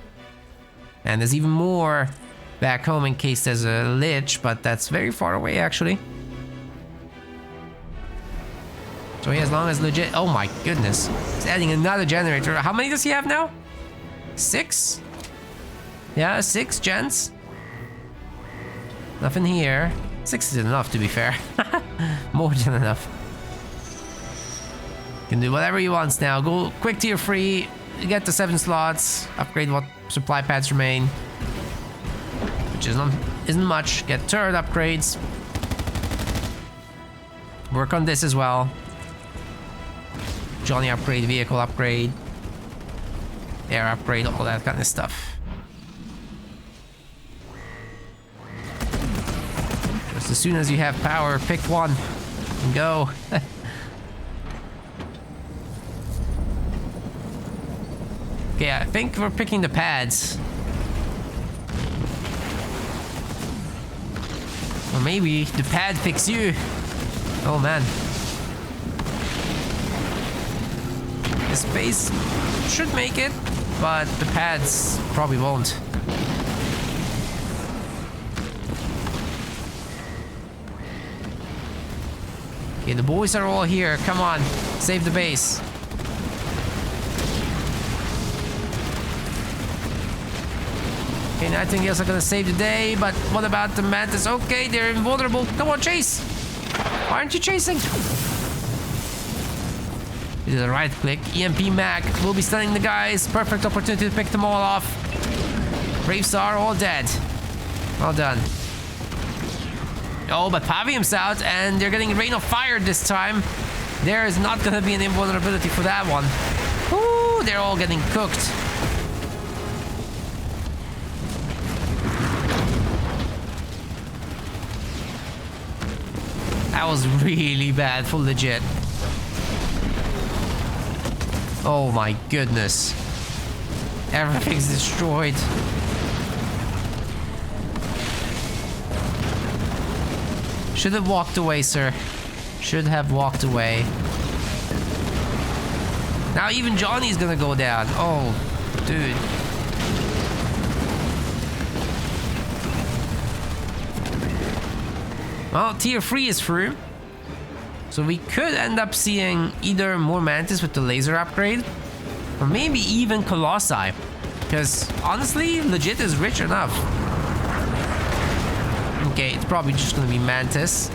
And there's even more back home in case there's a Lich, but that's very far away, actually. So as long as legit... Oh my goodness. He's adding another generator. How many does he have now? 6? Yeah, 6 gens. Nothing here. 6 is enough, to be fair. More than enough. Can do whatever he wants now. Go quick tier 3. Get the 7 slots. Upgrade what supply pads remain. Which isn't much. Get turret upgrades. Work on this as well. Johnny upgrade, vehicle upgrade. Air upgrade, all that kind of stuff. Just as soon as you have power, pick one and go. Okay, I think we're picking the pads. Or maybe the pad picks you. Oh man. The space should make it, but the pads probably won't. Okay, the boys are all here. Come on, save the base. Okay, Nightingales are gonna save the day, but what about the Mantis? Okay, they're invulnerable. Come on, chase! Why aren't you chasing? This is a right click. EMP Mag will be stunning the guys. Perfect opportunity to pick them all off. Wraiths are all dead. Well done. Oh, but Pavium's out, and they're getting Rain of Fire this time. There is not gonna be an invulnerability for that one. Ooh, they're all getting cooked. That was really bad for legit. Oh my goodness. Everything's destroyed. Should have walked away, sir. Should have walked away. Now even Johnny's gonna go down. Oh, dude. Well, tier 3 is through. So we could end up seeing either more Mantis with the laser upgrade, or maybe even Colossi. Because honestly, legit is rich enough. Okay, it's probably just gonna be Mantis.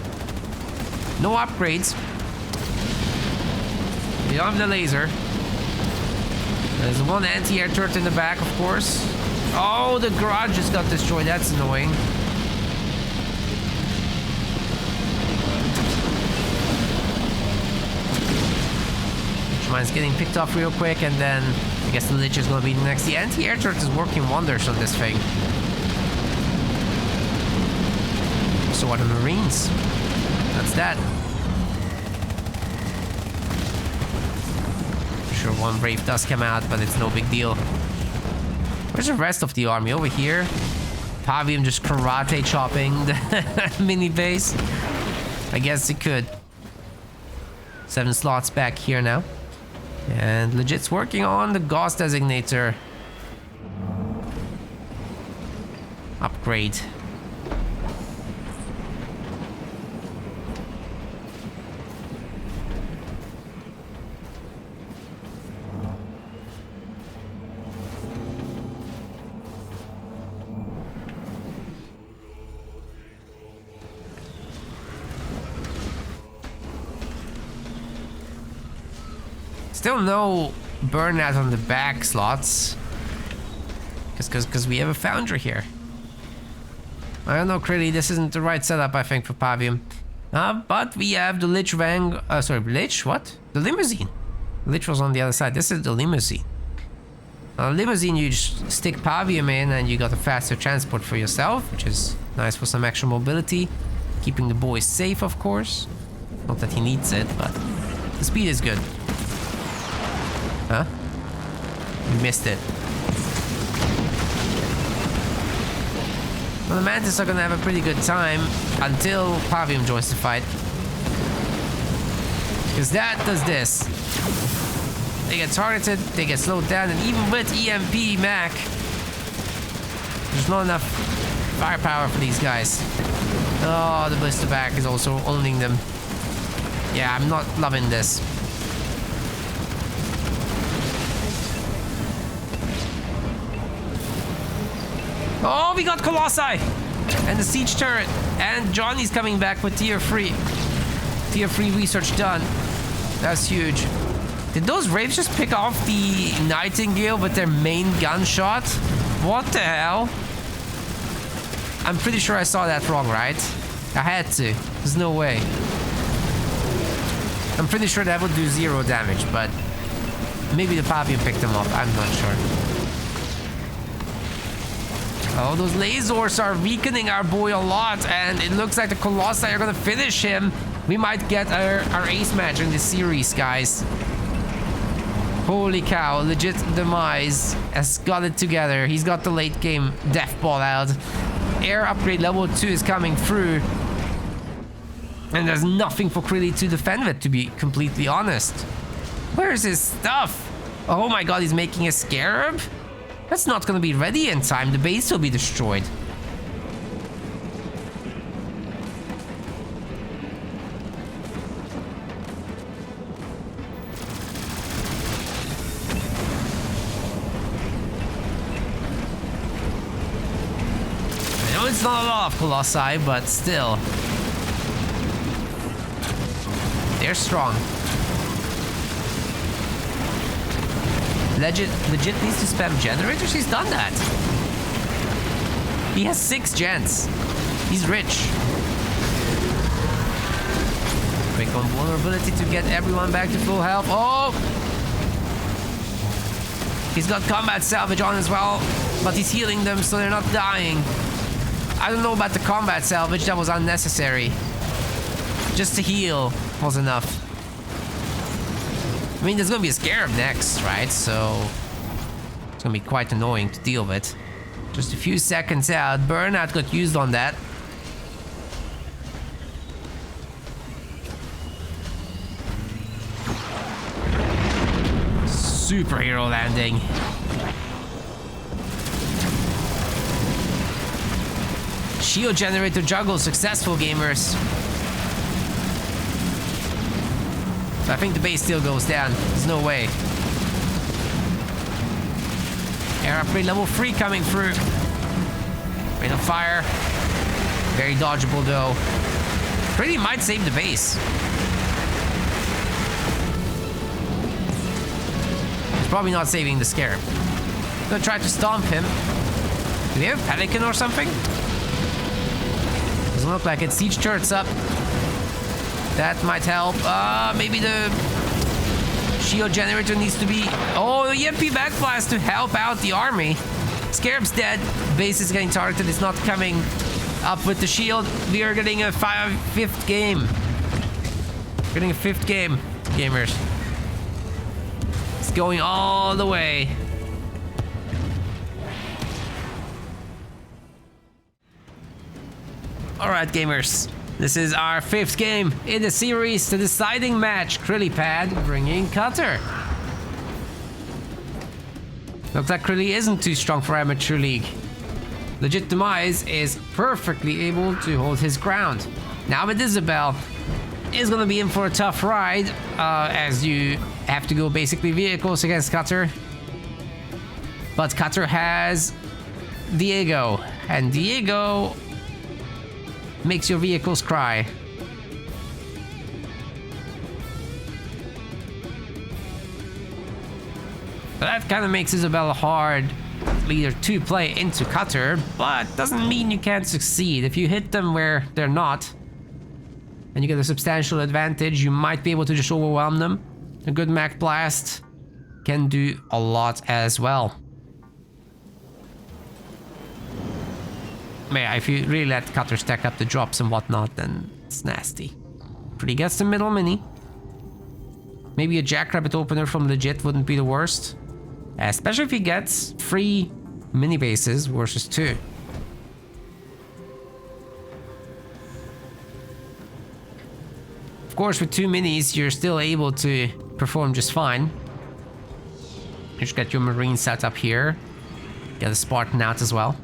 No upgrades. We don't have the laser. There's one anti-air turret in the back, of course. Oh, the garage just got destroyed. That's annoying. Mine's getting picked off real quick, and then I guess the Lich is gonna be next. The anti-air turret is working wonders on this thing. So are the Marines. That's that. Sure, one Brave does come out, but it's no big deal. Where's the rest of the army? Over here. Pavium just karate chopping the mini base. I guess it could. 7 slots back here now. And legit's working on the Gauss Designator upgrade. Still no burnout on the back slots. Because we have a Foundry here. I don't know, Krilly, this isn't the right setup, I think, for Pavium. But we have the Lich Lich? What? The Limousine. Lich was on the other side. This is the Limousine. Limousine, you just stick Pavium in and you got a faster transport for yourself, which is nice for some extra mobility. Keeping the boys safe, of course. Not that he needs it, but the speed is good. Huh? You missed it. Well, the Mantis are gonna have a pretty good time until Pavium joins the fight. Because that does this. They get targeted, they get slowed down, and even with EMP Mac, there's not enough firepower for these guys. Oh, the blister back is also owning them. Yeah, I'm not loving this. Oh, we got Colossi! And the siege turret. And Johnny's coming back with tier 3. Tier 3 research done. That's huge. Did those Wraiths just pick off the Nightingale with their main gunshot? What the hell? I'm pretty sure I saw that wrong, right? I had to. There's no way. I'm pretty sure that would do 0 damage, but maybe the Pavium picked them up. I'm not sure. Oh, those lasers are weakening our boy a lot, and it looks like the Colossi are gonna finish him. We might get our ace match in this series, guys. Holy cow, legit Demise has got it together. He's got the late game death ball out. Air upgrade level 2 is coming through. And there's nothing for Krilly to defend with, to be completely honest. Where's his stuff? Oh my god, he's making a Scarab? That's not gonna be ready in time. The base will be destroyed. I know it's not a lot of Colossi, but still. They're strong. Legit needs to spam generators? He's done that. He has 6 gens. He's rich. Quick on vulnerability to get everyone back to full health. Oh! He's got combat salvage on as well, but he's healing them so they're not dying. I don't know about the combat salvage, that was unnecessary. Just to heal was enough. I mean, there's gonna be a Scarab next, right? So it's gonna be quite annoying to deal with. Just a few seconds out. Burnout got used on that. Superhero landing. Shield generator juggle successful, gamers. So I think the base still goes down. There's no way. Air upgrade level 3 coming through. Rain of fire. Very dodgeable though. Pretty might save the base. He's probably not saving the Scarab. Gonna try to stomp him. Do they have Pelican or something? Doesn't look like it. Siege turret's up. That might help. Maybe the shield generator needs to be... Oh, EMP backblast to help out the army. Scarab's dead. Base is getting targeted. It's not coming up with the shield. We are getting a 5th game. Getting a 5th game, gamers. It's going all the way. All right, gamers. This is our 5th game in the series, the deciding match. Krillipad bringing Cutter. Looks like Krilly isn't too strong for Amateur League. Legit Demise is perfectly able to hold his ground. Now with Isabel, is going to be in for a tough ride, as you have to go basically vehicles against Cutter. But Cutter has Diego, and Diego makes your vehicles cry. But that kind of makes Isabella hard leader to play into Cutter, but doesn't mean you can't succeed. If you hit them where they're not, and you get a substantial advantage, you might be able to just overwhelm them. A good Mac Blast can do a lot as well. Yeah, if you really let Cutter stack up the drops and whatnot, then it's nasty. Pretty gets the middle mini. Maybe a Jackrabbit opener from Legit wouldn't be the worst. Especially if he gets 3 mini bases versus 2. Of course, with 2 minis, you're still able to perform just fine. You just get your Marine set up here. Get a Spartan out as well.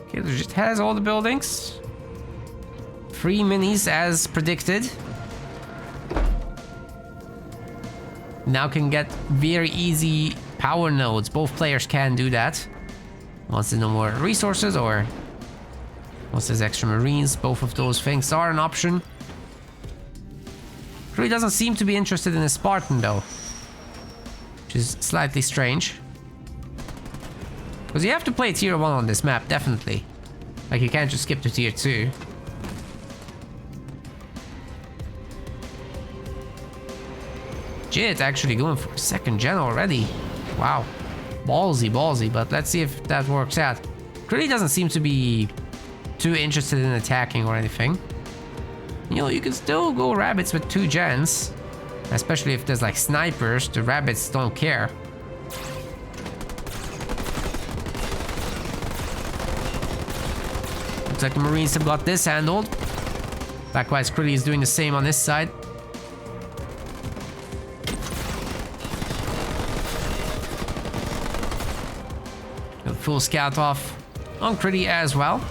Okay, it just has all the buildings. 3 minis as predicted. Now can get very easy power nodes. Both players can do that. Once there's no more resources or once there's extra marines, both of those things are an option. Really doesn't seem to be interested in a Spartan though, which is slightly strange. Because you have to play tier 1 on this map, definitely. Like, you can't just skip to tier 2. Jit actually going for 2nd gen already. Wow. Ballsy, ballsy, but let's see if that works out. Krillipad doesn't seem to be too interested in attacking or anything. You know, you can still go rabbits with 2 gens. Especially if there's like snipers, the rabbits don't care. Looks like the Marines have got this handled. Likewise, Krillipad is doing the same on this side. A full scout off on Krillipad as well.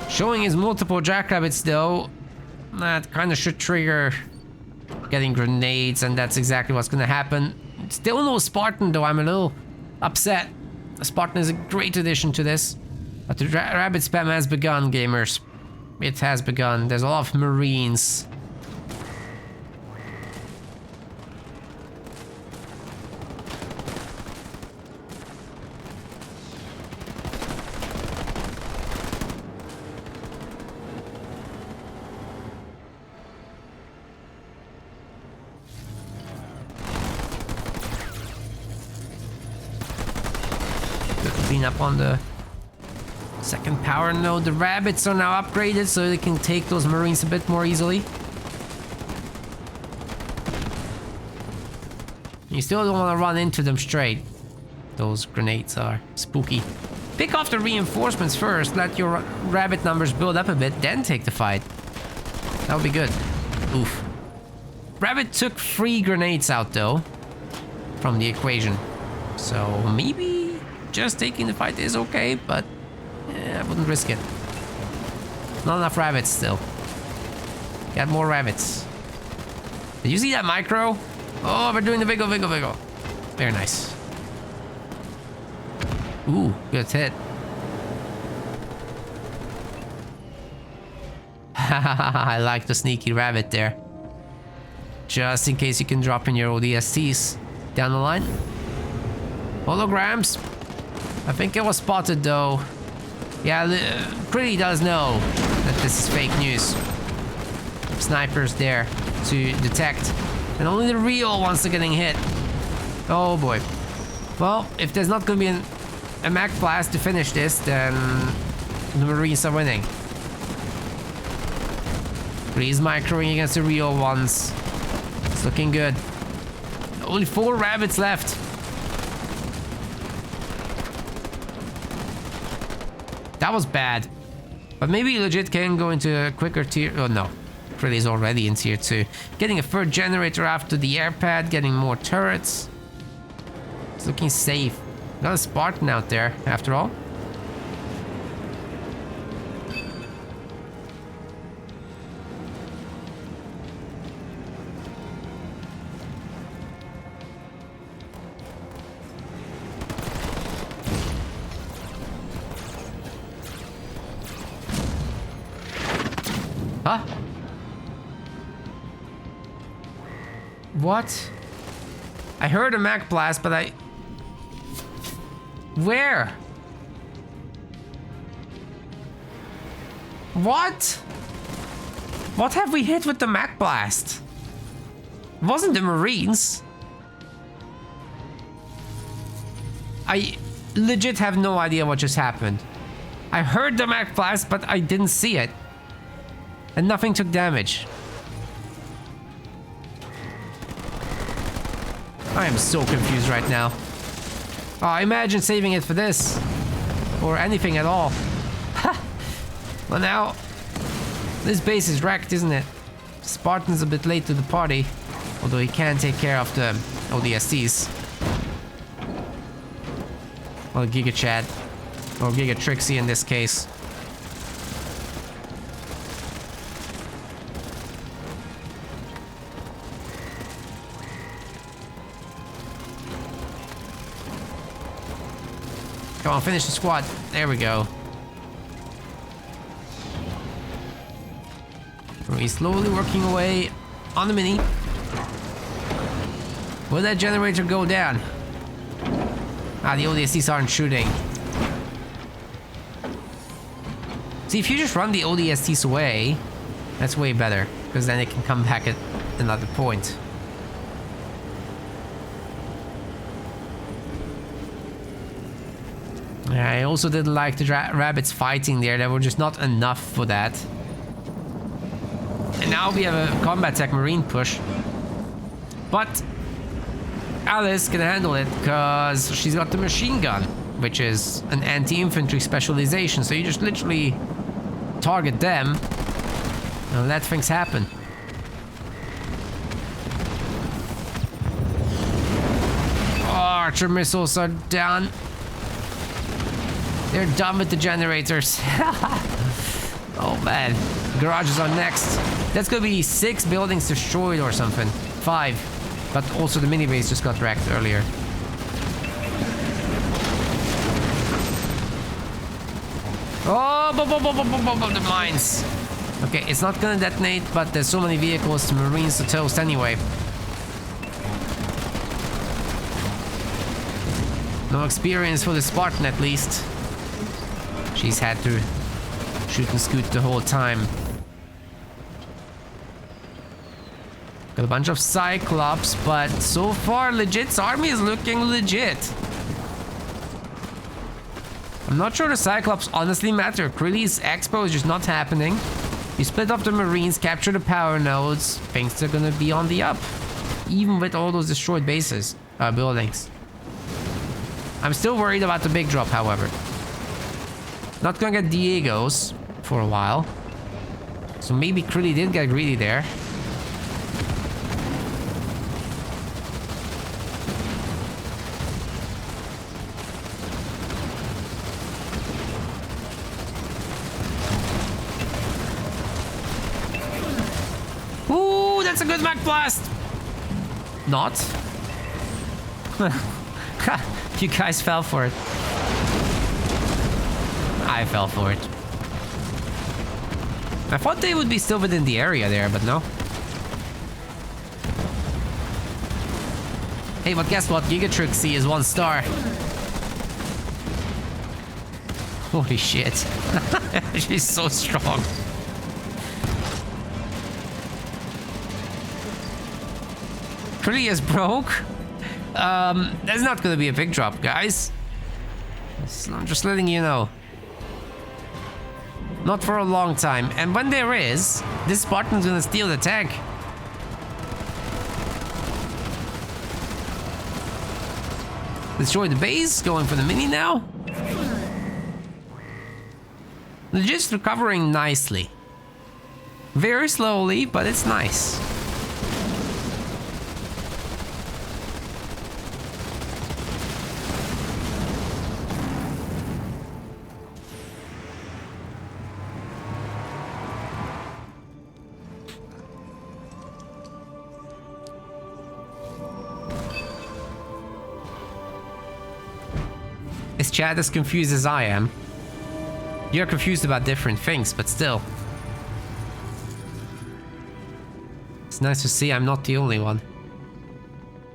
Showing his multiple jackrabbits though, that kind of should trigger getting grenades, and that's exactly what's going to happen. Still no Spartan though, I'm a little upset. The Spartan is a great addition to this. But the rabbit spam has begun, gamers. It has begun. There's a lot of Marines. Good clean up on the 2nd power node. The rabbits are now upgraded so they can take those Marines a bit more easily. You still don't want to run into them straight. Those grenades are spooky. Pick off the reinforcements first, let your rabbit numbers build up a bit, then take the fight. That would be good. Oof. Rabbit took 3 grenades out though from the equation. So maybe just taking the fight is okay, but I wouldn't risk it. Not enough rabbits still. Got more rabbits. Did you see that micro? Oh, we're doing the wiggle, wiggle, wiggle. Very nice. Ooh, good hit. I like the sneaky rabbit there. Just in case you can drop in your ODSTs down the line. Holograms. I think it was spotted though. Yeah, Krillipad does know that this is fake news. Snipers there to detect. And only the real ones are getting hit. Oh boy. Well, if there's not going to be a Mac Blast to finish this, then the Marines are winning. Please microing against the real ones. It's looking good. Only 4 rabbits left. That was bad. But maybe legit can go into a quicker tier. Oh no. Krillipad already in tier 2. Getting a 3rd generator after the air pad, getting more turrets. It's looking safe. Got a Spartan out there, after all. Huh? What? I heard a Mac Blast, but I... Where? What? What have we hit with the Mac Blast? It wasn't the Marines. I legit have no idea what just happened. I heard the mag blast, but I didn't see it. And nothing took damage. I am so confused right now. Oh, imagine saving it for this. Or anything at all. Well now, this base is wrecked, isn't it? Spartan's a bit late to the party. Although he can take care of the ODSTs. Well, Giga Chad. Or Giga Trixie in this case. Come on, finish the squad. There we go. He's slowly working away on the mini. Will that generator go down? Ah, the ODSTs aren't shooting. See, if you just run the ODSTs away, that's way better. Because then it can come back at another point. Yeah, I also didn't like the rabbits fighting there. There were just not enough for that. And now we have a combat tech marine push. But Alice can handle it because she's got the machine gun, which is an anti-infantry specialization. So you just literally target them and let things happen. Oh, archer missiles are down. They're done with the generators. Oh man, garages are next. That's gonna be 6 buildings destroyed or something. 5, but also the mini base just got wrecked earlier. Oh, the mines. Okay, it's not gonna detonate, but there's so many vehicles to marines to toast anyway. No experience for the Spartan at least. She's had to shoot and scoot the whole time. Got a bunch of Cyclops, but so far Legit's army is looking legit. I'm not sure the Cyclops honestly matter. Krilly's expo is just not happening. You split up the Marines, capture the power nodes, things are gonna be on the up. Even with all those destroyed bases, buildings. I'm still worried about the big drop, however. Not gonna get Diego's for a while. So maybe Krilly did get greedy there. Ooh, that's a good mag blast! Not. You guys fell for it. I fell for it. I thought they would be still within the area there, but no. Hey, but guess what? Giga Trixie is 1 star. Holy shit. She's so strong. Krilly is broke. There's not gonna be a big drop, guys. I'm just letting you know. Not for a long time. And when there is, this Spartan's gonna steal the tank. Destroy the base, going for the mini now. They're just recovering nicely. Very slowly, but it's nice. Is chat as confused as I am? You're confused about different things, but still. It's nice to see I'm not the only one.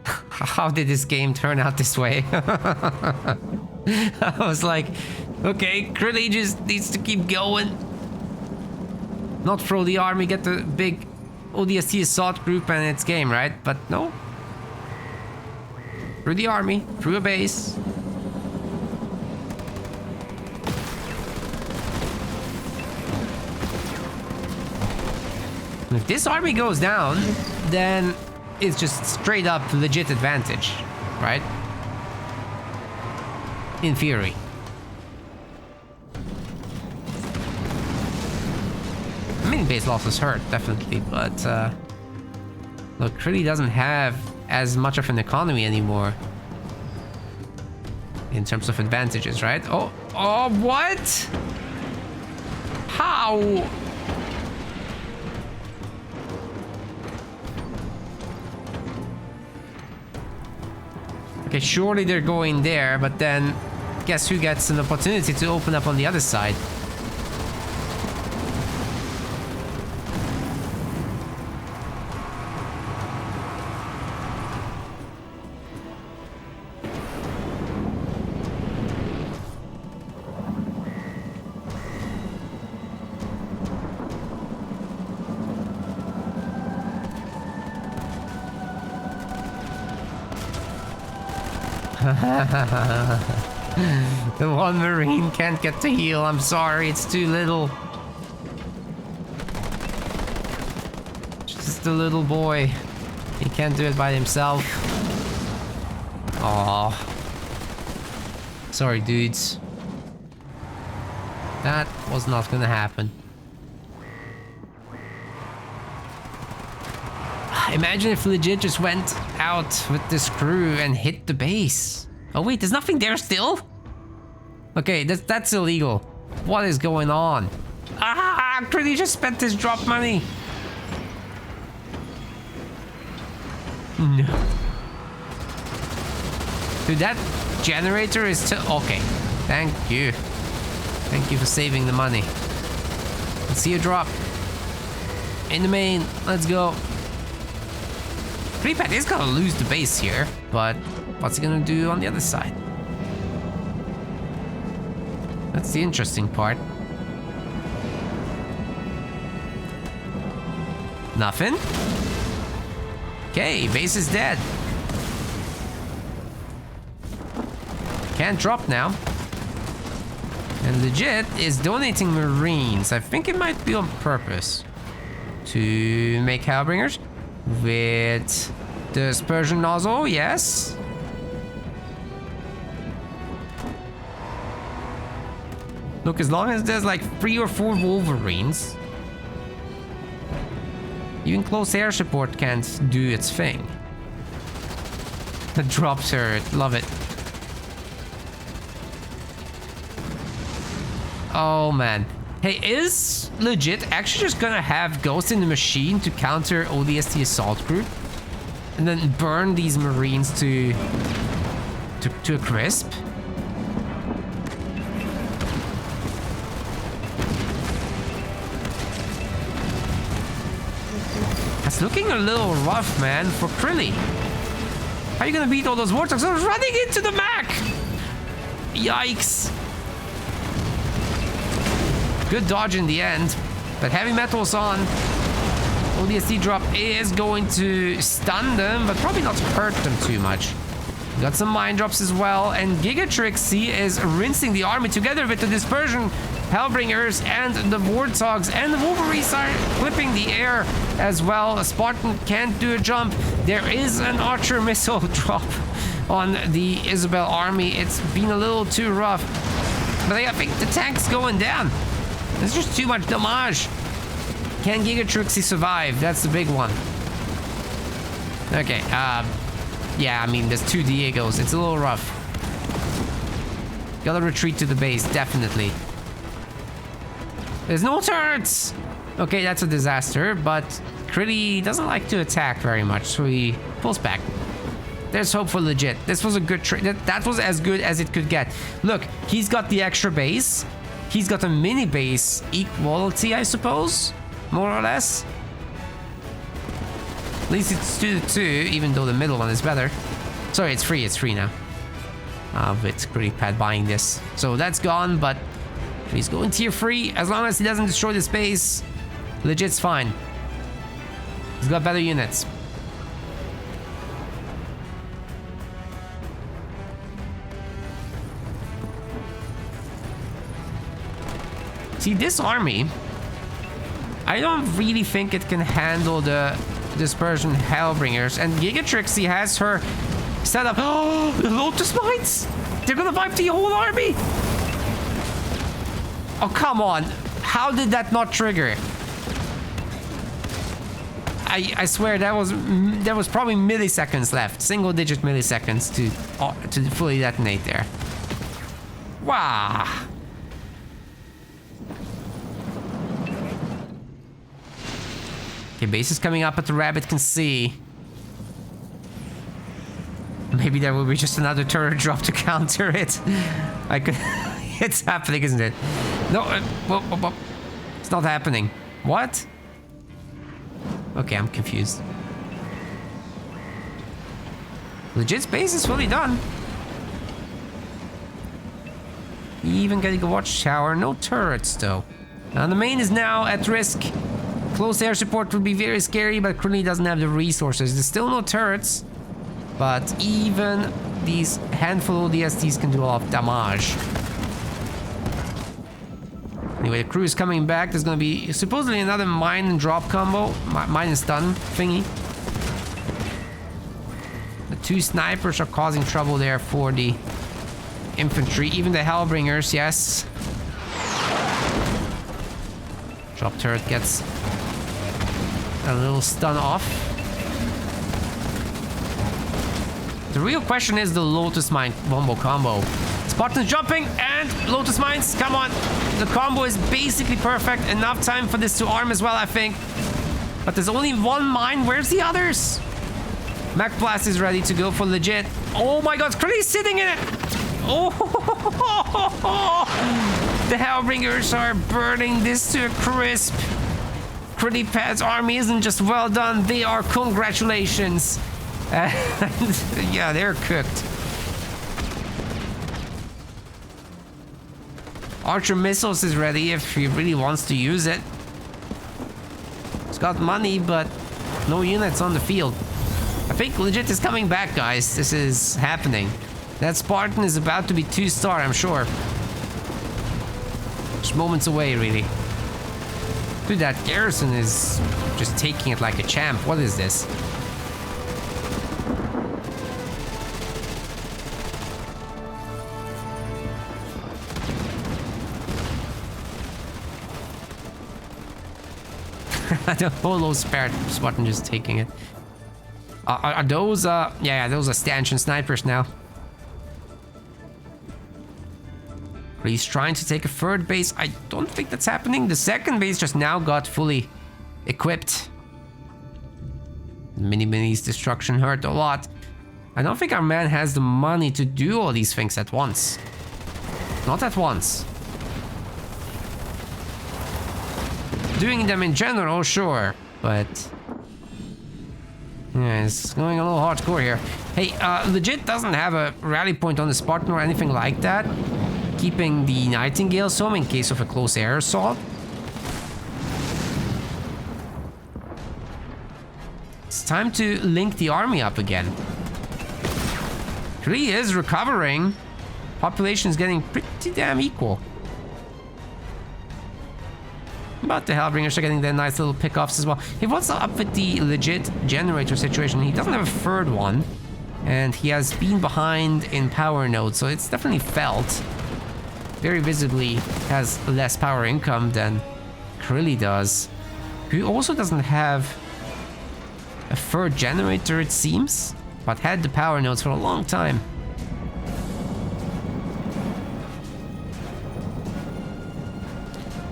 How did this game turn out this way? I was like, okay, Krilly just needs to keep going. Not throw the army, get the big ODST assault group and it's game, right? But no. Through the army, through a base. If this army goes down, then it's just straight up legit advantage, right? In theory. I mean, base losses hurt, definitely, but look, Krilly doesn't have as much of an economy anymore in terms of advantages, right? Oh, what? How? Okay, surely they're going there, but then guess who gets an opportunity to open up on the other side? The one Marine can't get to heal. I'm sorry, it's too little. Just a little boy. He can't do it by himself. Aww. Sorry, dudes. That was not gonna happen. Imagine if legit just went out with this crew and hit the base. Oh wait, there's nothing there still? Okay, that's illegal. What is going on? Ah, Krilly just spent his drop money. No. Dude, that generator is still... Okay, thank you. Thank you for saving the money. Let's see a drop. In the main, let's go. Krillipad is gonna lose the base here, but what's he gonna do on the other side? That's the interesting part. Nothing? Okay, base is dead. Can't drop now. And legit is donating Marines. I think it might be on purpose to make Hellbringers with the dispersion nozzle, yes. Look, as long as there's like 3 or 4 Wolverines, even close air support can't do its thing. The drop turret, love it. Oh man. Hey, is legit actually just gonna have Ghost in the Machine to counter ODST assault crew? And then burn these Marines to a crisp? That's looking a little rough, man, for Krilly. How are you gonna beat all those Warthogs? I was running into the Mac! Yikes. Good dodge in the end, but heavy metal's on. ODST drop is going to stun them, but probably not hurt them too much. Got some mine drops as well, and Gigatrixie is rinsing the army together with the dispersion Hellbringers and the Warthogs, and the Wolverines are clipping the air as well. A Spartan can't do a jump. There is an Archer missile drop on the Isabel army. It's been a little too rough, but I think the tank's going down. There's just too much damage. Can Gigatrixie survive? That's the big one. Okay, yeah, I mean, there's 2 Diegos. It's a little rough. Gotta retreat to the base, definitely. There's no turrets! Okay, that's a disaster, but Krilly doesn't like to attack very much, so he pulls back. There's hope for legit. This was a good trade. That was as good as it could get. Look, he's got the extra base. He's got a mini base equality, I suppose, more or less. At least it's 2-2, even though the middle one is better. Sorry, it's free now. It's Krillipad buying this. So that's gone, but he's going tier 3. As long as he doesn't destroy the space, legit's fine. He's got better units. See, this army, I don't really think it can handle the dispersion Hellbringers. And Giga Trixie has her set up. Oh, the Lotus Mines! They're gonna wipe the whole army! Oh, come on. How did that not trigger? I swear there was probably milliseconds left. Single-digit milliseconds to fully detonate there. Wow. Okay, base is coming up, but the rabbit can see. Maybe there will be just another turret drop to counter it. I could. It's happening, isn't it? No, whoa. It's not happening. What? Okay, I'm confused. Legit base is fully done. Even getting a watchtower, no turrets though. Now the main is now at risk. Close air support would be very scary, but Krillipad doesn't have the resources. There's still no turrets, but even these handful of DSTs can do a lot of damage. Anyway, the crew is coming back. There's gonna be supposedly another mine and drop combo. Mine and stun thingy. The two snipers are causing trouble there for the infantry. Even the Hellbringers, yes. Drop turret gets a little stun off. The real question is the Lotus Mine wombo combo. Spartan's jumping and Lotus Mines, come on. The combo is basically perfect. Enough time for this to arm as well, I think. But there's only one mine. Where's the others? Mech Blast is ready to go for legit. Oh my god, Krillipad sitting in it. Oh, the Hellbringers are burning this to a crisp. Krillipad's army isn't just well done, they are congratulations. Yeah, they're cooked. Archer Missiles is ready if he really wants to use it. He's got money, but no units on the field. I think legit is coming back, guys. This is happening. That Spartan is about to be 2-star, I'm sure. Just moments away, really. Dude, that garrison is just taking it like a champ. What is this? The whole Spartan just taking it. Are those, yeah, those are stanchion snipers now. He's trying to take a third base. I don't think that's happening. The second base just now got fully equipped. Mini-Mini's destruction hurt a lot. I don't think our man has the money to do all these things at once. Not at once. Doing them in general, sure, but yeah, it's going a little hardcore here. Hey, legit doesn't have a rally point on the Spartan or anything like that, keeping the Nightingales home in case of a close air assault. It's time to link the army up again. Krillipad is recovering. Population is getting pretty damn equal. But the Hellbringers are getting their nice little pickoffs as well. Hey, what's up with the legit generator situation? He doesn't have a third one. And he has been behind in power node, so it's definitely felt. Very visibly has less power income than Krillipad does. Who also doesn't have a third generator, it seems. But had the power nodes for a long time.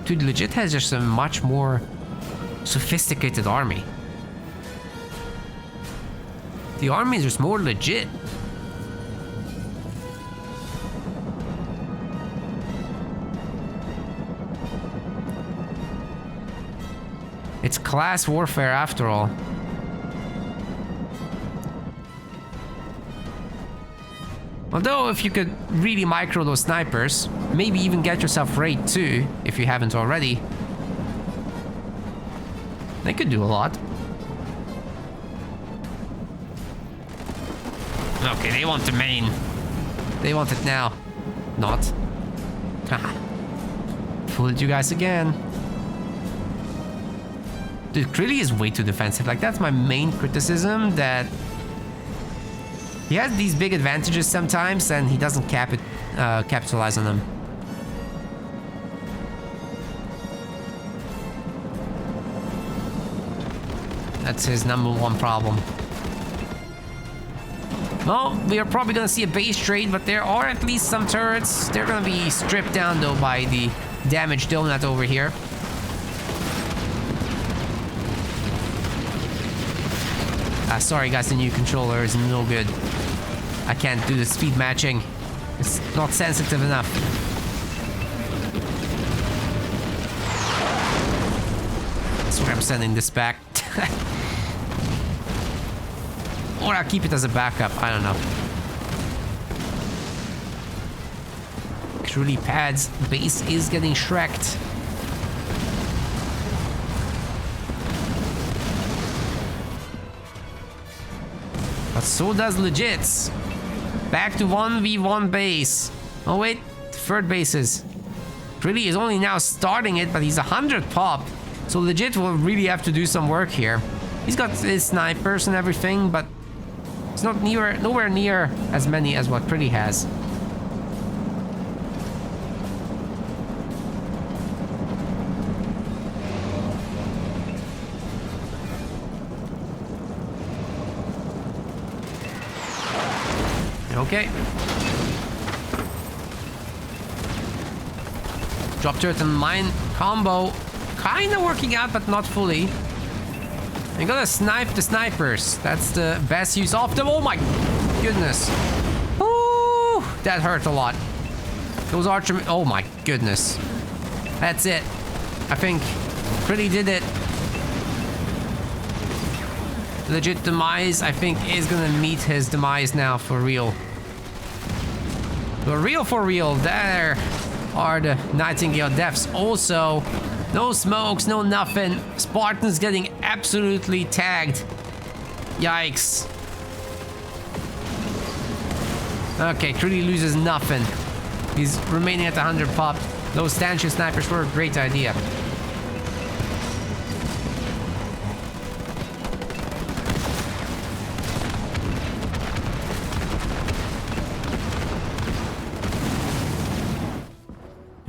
Dude, legit has just a much more sophisticated army. The army is just more legit. It's class warfare after all. Although, if you could really micro those snipers, maybe even get yourself raid 2, if you haven't already, they could do a lot. Okay, they want the main. They want it now. Not. Haha. Fooled you guys again. Dude, Krilly is way too defensive. Like, that's my main criticism, that he has these big advantages sometimes and he doesn't capitalize on them. That's his #1 problem. Well, we are probably gonna see a base trade, but there are at least some turrets. They're gonna be stripped down though by the damaged donut over here. Sorry guys, the new controller is no good. I can't do the speed matching. It's not sensitive enough. That's where I'm sending this back. Or I'll keep it as a backup, I don't know. Kryllipad's base is getting shreked. But so does Legit's. Back to 1v1 base. Oh wait, third bases. Krilly is only now starting it, but he's 100 pop. So Legit will really have to do some work here. He's got his snipers and everything, but it's not nowhere near as many as what Krilly has. Okay. Drop turret and mine combo. Kinda working out, but not fully. I'm gonna snipe the snipers. That's the best use of them. Oh my goodness. Ooh, that hurt a lot. Those archer... Oh my goodness. That's it. I think Krilly did it. Legit Demise, I think, is gonna meet his demise now for real. For real, there are the Nightingale deaths. Also, no smokes, no nothing. Spartan's getting absolutely tagged. Yikes. Okay, Krilly loses nothing. He's remaining at 100 pop. Those stanchion snipers were a great idea.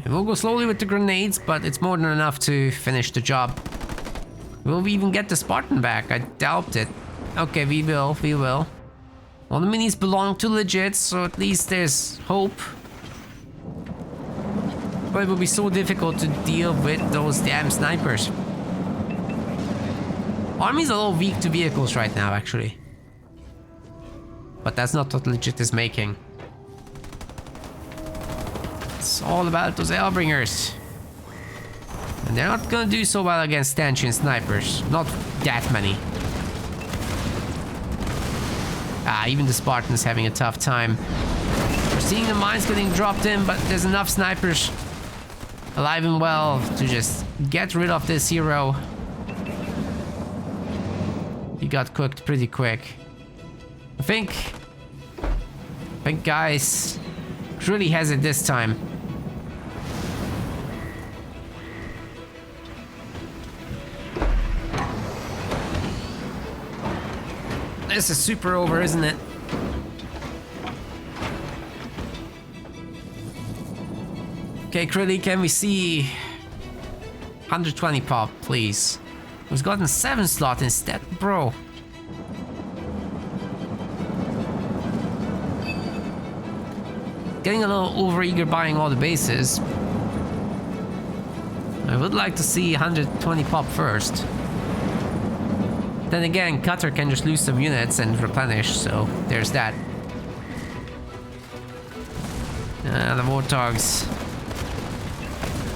We'll go slowly with the grenades, but it's more than enough to finish the job. Will we even get the Spartan back? I doubt it. Okay, we will. All the minis belong to Legit, so at least there's hope. But it will be so difficult to deal with those damn snipers. Army's a little weak to vehicles right now, actually. But that's not what Legit is making. It's all about those Hellbringers. And they're not gonna do so well against stanchion snipers. Not that many. Even the Spartan's having a tough time. We're seeing the mines getting dropped in, but there's enough snipers alive and well to just get rid of this hero. He got cooked pretty quick. I think guys, Krilly has it this time. This is super over, isn't it? Okay, Krilly, can we see 120 pop, please? He's gotten 7 slot instead, bro. Getting a little overeager buying all the bases. I would like to see 120 pop first. Then again, Cutter can just lose some units and replenish, so there's that. The Warthogs.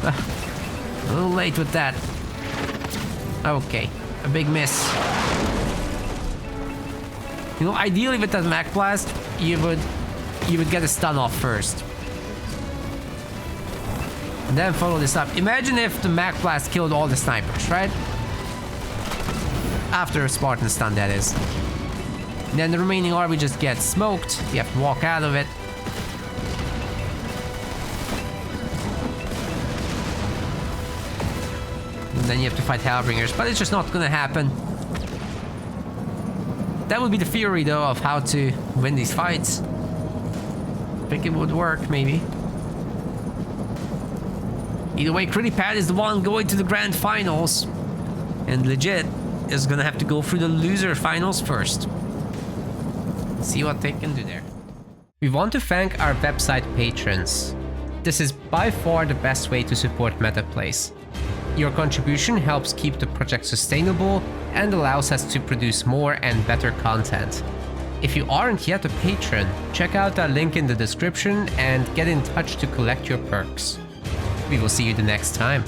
A little late with that. Okay, a big miss. You know, ideally with that Mach Blast, you would get a stun off first. And then follow this up. Imagine if the Mach Blast killed all the snipers, right? After a Spartan stun, that is. And then the remaining army just gets smoked. You have to walk out of it. then you have to fight Hellbringers, but it's just not gonna happen. That would be the theory, though, of how to win these fights. I think it would work, maybe. Either way, Krillipad is the one going to the grand finals. And legit is gonna have to go through the loser finals first. See what they can do there. We want to thank our website patrons. This is by far the best way to support MetaPlays. Your contribution helps keep the project sustainable and allows us to produce more and better content. If you aren't yet a patron, check out our link in the description and get in touch to collect your perks. We will see you the next time.